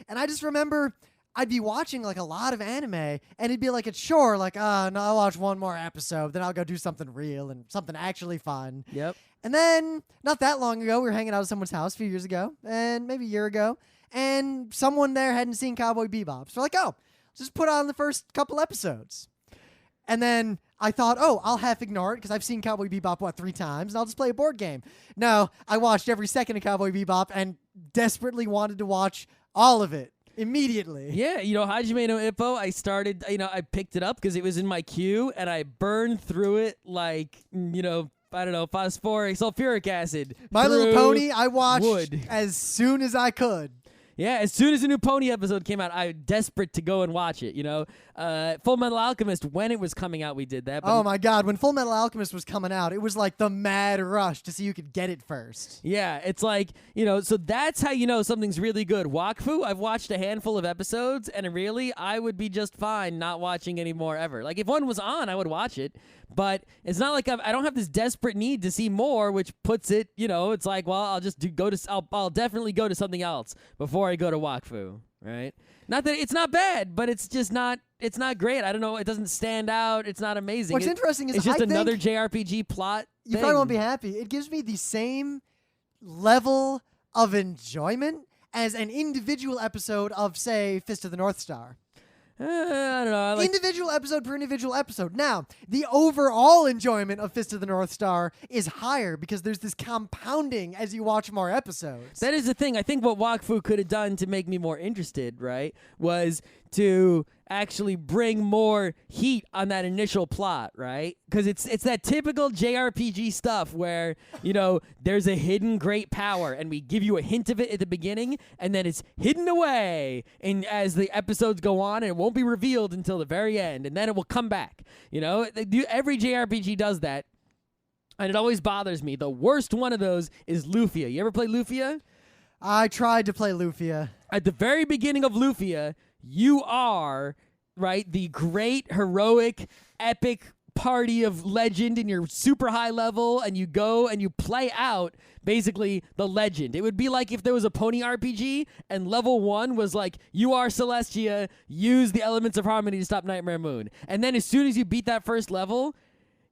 And I just remember I'd be watching like a lot of anime and it'd be like a chore, like, no, I'll watch one more episode, then I'll go do something real and something actually fun. Yep. And then not that long ago, we were hanging out at someone's house a few years ago, and maybe a year ago, and someone there hadn't seen Cowboy Bebop. So we're like, oh, just put on the first couple episodes. And then I thought, oh, I'll half ignore it because I've seen Cowboy Bebop, 3 times, and I'll just play a board game. No, I watched every second of Cowboy Bebop and desperately wanted to watch all of it immediately. Yeah, Hajime no Ippo, I started, I picked it up because it was in my queue, and I burned through it like, I don't know, phosphoric, sulfuric acid. My Little Pony, I watched wood. as soon as I could. Yeah, as soon as a new Pony episode came out, I was desperate to go and watch it, you know. Full Metal Alchemist, when it was coming out, we did that. But Oh my God, when Full Metal Alchemist was coming out, it was like the mad rush to see who could get it first. yeah, it's like, you know, so that's how you know something's really good. Wakfu, I've watched a handful of episodes, and really, I would be just fine not watching anymore ever. Like, if one was on, I would watch it, but it's not like I don't have this desperate need to see more, which puts it, you know, it's like, well, I'll just I'll definitely go to something else before I go to Wakfu, right? Not that it's not bad, but it's just not, it's not great. I don't know, it doesn't stand out, it's not amazing. What's interesting is it's just I another think JRPG plot you thing. probably won't be happy. It gives me the same level of enjoyment as an individual episode of, say, Fist of the North Star. I don't know. I like, Individual episode per individual episode. Now, the overall enjoyment of Fist of the North Star is higher because there's this compounding as you watch more episodes. that is the thing. I think what Wakfu could have done to make me more interested, right, was to actually bring more heat on that initial plot, right? Because it's that typical JRPG stuff where, you know, there's a hidden great power and we give you a hint of it at the beginning and then it's hidden away and as the episodes go on and it won't be revealed until the very end and then it will come back. You know, every JRPG does that and it always bothers me. The worst one of those is Lufia. You ever play Lufia? I tried to play Lufia. At the very beginning of Lufia, you are, right, the great, heroic, epic party of legend and you're super high level and you go and you play out basically the legend. It would be like if there was a pony RPG and level 1 was like, you are Celestia, use the elements of harmony to stop Nightmare Moon. And then as soon as you beat that first level,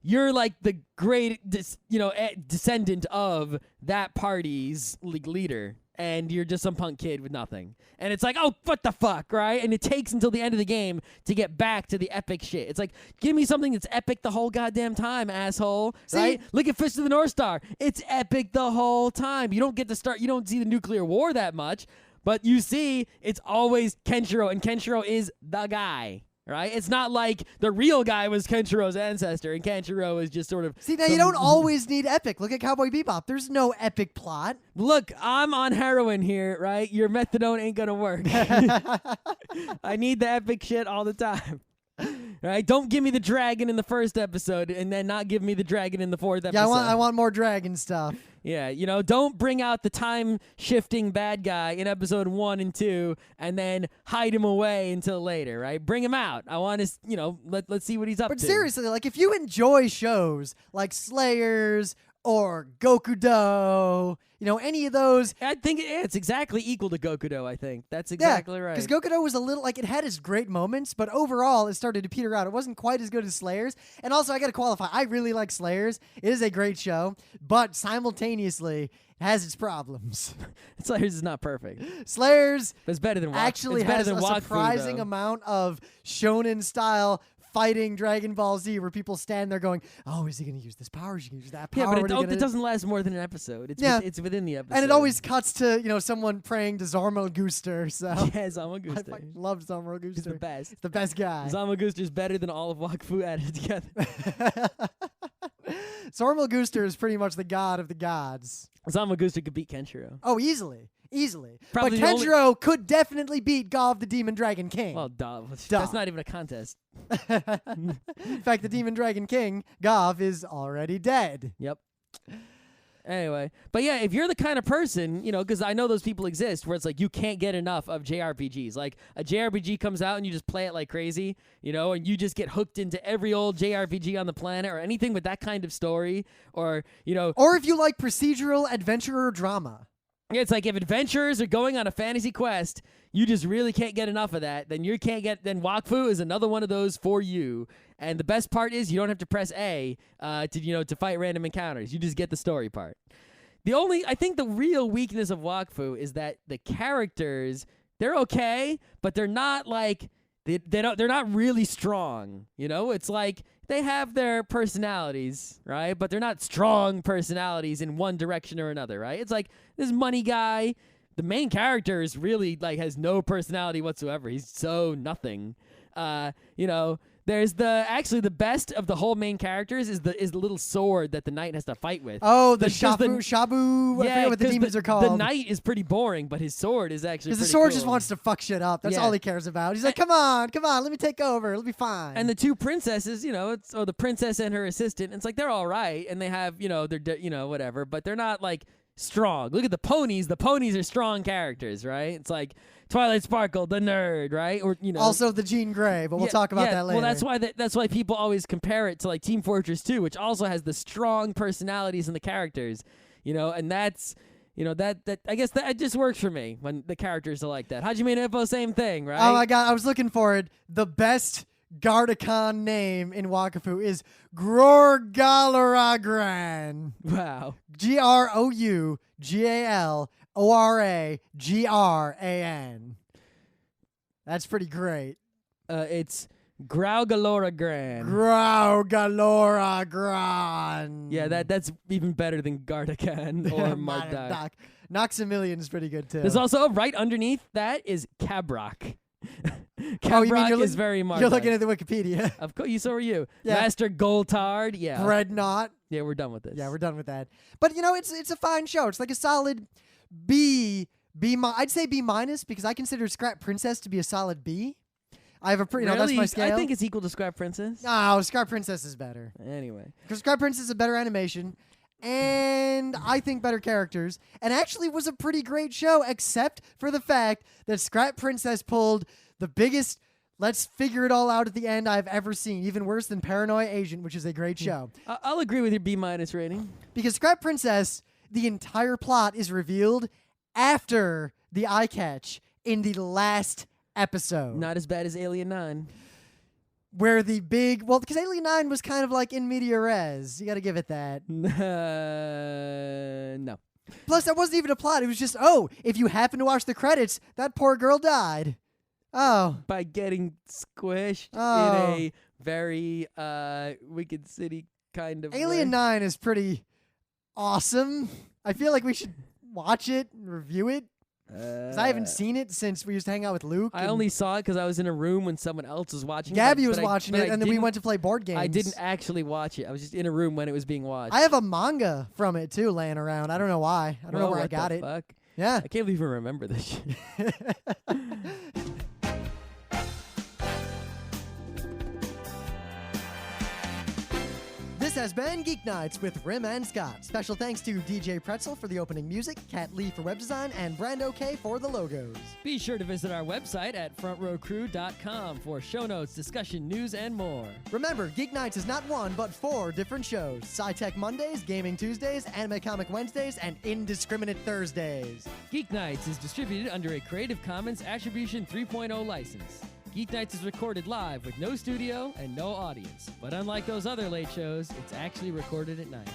you're like the great, descendant of that party's leader. And you're just some punk kid with nothing. And it's like, oh, what the fuck, right? And it takes until the end of the game to get back to the epic shit. It's like, give me something that's epic the whole goddamn time, asshole. See? Right? Look at Fist of the North Star. It's epic the whole time. You don't get to start, you don't see the nuclear war that much, but you see it's always Kenshiro, and Kenshiro is the guy. Right? It's not like the real guy was Kenshiro's ancestor, and Kenshiro is just sort of... See, now you don't always need epic. Look at Cowboy Bebop. There's no epic plot. Look, I'm on heroin here, right? Your methadone ain't gonna work. I need the epic shit all the time. Right? Don't give me the dragon in the first episode and then not give me the dragon in the fourth episode. Yeah, I want more dragon stuff. Yeah, you know, don't bring out the time-shifting bad guy in episode 1 and 2 and then hide him away until later, right? Bring him out. I want to, you know, let's see what he's up to. But seriously, like, if you enjoy shows like Slayers or Gokudo, you know, any of those. I think it's exactly equal to Gokudo, I think. That's exactly right. Because Gokudo was a little, like, it had its great moments, but overall it started to peter out. It wasn't quite as good as Slayers. And also, I got to qualify, I really like Slayers. It is a great show, but simultaneously, it has its problems. Slayers is not perfect. Slayers But it's better than actually it's better has than a Wakfu, surprising though. amount of shonen-style fighting Dragon Ball Z where people stand there going, oh, is he going to use this power? Is he going to use that power? Yeah, but What are you it gonna doesn't last more than an episode. It's Yeah. it's within the episode. And it always cuts to, you know, someone praying to Zormogooster. So Yeah, Zamagusta. I fucking love Zormogooster. He's the best. It's the best guy. Zamagusta's better than all of Wakfu added together. Zormogooster is pretty much the god of the gods. Zamagusta could beat Kenshiro. Oh, easly. Easily. Probably but the only- Kenshiro could definitely beat Gav the Demon Dragon King. Well, duh. Duh. That's not even a contest. In fact, the Demon Dragon King, Gav, is already dead. Yep. Anyway, but yeah, if you're the kind of person, you know, because I know those people exist where it's like you can't get enough of JRPGs. Like a JRPG comes out and you just play it like crazy, you know, and you just get hooked into every old JRPG on the planet or anything with that kind of story, or, you know, Or if you like procedural adventure or drama. it's like if adventurers are going on a fantasy quest, you just really can't get enough of that. Then then Wakfu is another one of those for you. And the best part is you don't have to press A to fight random encounters. You just get the story part. I think the real weakness of Wakfu is that the characters, they're okay, but they're not like they're not really strong. You know, it's like they have their personalities, right? But they're not strong personalities in one direction or another, right? It's like this money guy. The main character is really like has no personality whatsoever. He's so nothing. You know, There's the best of the whole main characters is the little sword that the knight has to fight with. Oh, the Because Shabu. I forget what the demons are called. The knight is pretty boring, but his sword is actually because the pretty sword cool. just wants to fuck shit up. That's Yeah. all he cares about. He's like, come on, let me take over. It'll be fine. And the two princesses, the princess and her assistant. It's like they're all right, and they have, they're whatever, but they're not like strong. Look at the ponies. The ponies are strong characters, right? It's like Twilight Sparkle, the nerd, right? Or also the Jean Grey, but we'll talk about that later. Well, that's why people always compare it to like Team Fortress 2, which also has the strong personalities in the characters, and that's. That I guess that it just works for me when the characters are like that. Hajime and Ippo, same thing, right? Oh my god, I was looking for it. The best Gardekan name in Wakfu is Grorgaloragran. Wow. GROUGALORAGRAN. That's pretty great. It's Graugaloragran. Graugaloragran. Yeah, that's even better than Gardekan or Mardak. Noxamillion is pretty good too. There's also right underneath that is Cabrock. You mean Cabrock is very Mardak. You're looking at the Wikipedia. Of course, so are you. Yeah. Master Goltard. Yeah. Dreadnought. Yeah, we're done with this. Yeah, we're done with that. But it's a fine show. It's like a solid B. I'd say B minus because I consider Scrap Princess to be a solid B. I have a pretty. Really? That's my scale. I think it's equal to Scrap Princess. No, Scrap Princess is better. Anyway, because Scrap Princess is a better animation, and I think better characters, and actually was a pretty great show, except for the fact that Scrap Princess pulled the biggest. Let's figure it all out at the end I've ever seen, even worse than Paranoia Agent, which is a great show. I'll agree with your B minus rating. Because Scrap Princess, the entire plot is revealed after the eye catch in the last episode. Not as bad as Alien 9. Where the big... Well, because Alien 9 was kind of like in media res. You got to give it that. No. Plus, that wasn't even a plot. It was just, if you happen to watch the credits, that poor girl died. Oh. By getting squished in a very Wicked City kind of Alien way. 9 is pretty awesome. I feel like we should watch it and review it. Because I haven't seen it since we used to hang out with Luke. I only saw it because I was in a room when someone else was watching Gabby it. was watching it, and then we went to play board games. I didn't actually watch it. I was just in a room when it was being watched. I have a manga from it, too, laying around. I don't know why. I don't know where I got it. Fuck? Yeah. I can't even remember this shit. This has been Geek Nights with Rim and Scott. Special thanks to DJ Pretzel for the opening music, Kat Lee for web design, and Brando K for the logos. Be sure to visit our website at frontrowcrew.com for show notes, discussion, news, and more. Remember, Geek Nights is not one, but 4 different shows. Sci-Tech Mondays, Gaming Tuesdays, Anime Comic Wednesdays, and Indiscriminate Thursdays. Geeknights is distributed under a Creative Commons Attribution 3.0 license. Geeknights is recorded live with no studio and no audience. But unlike those other late shows, it's actually recorded at night.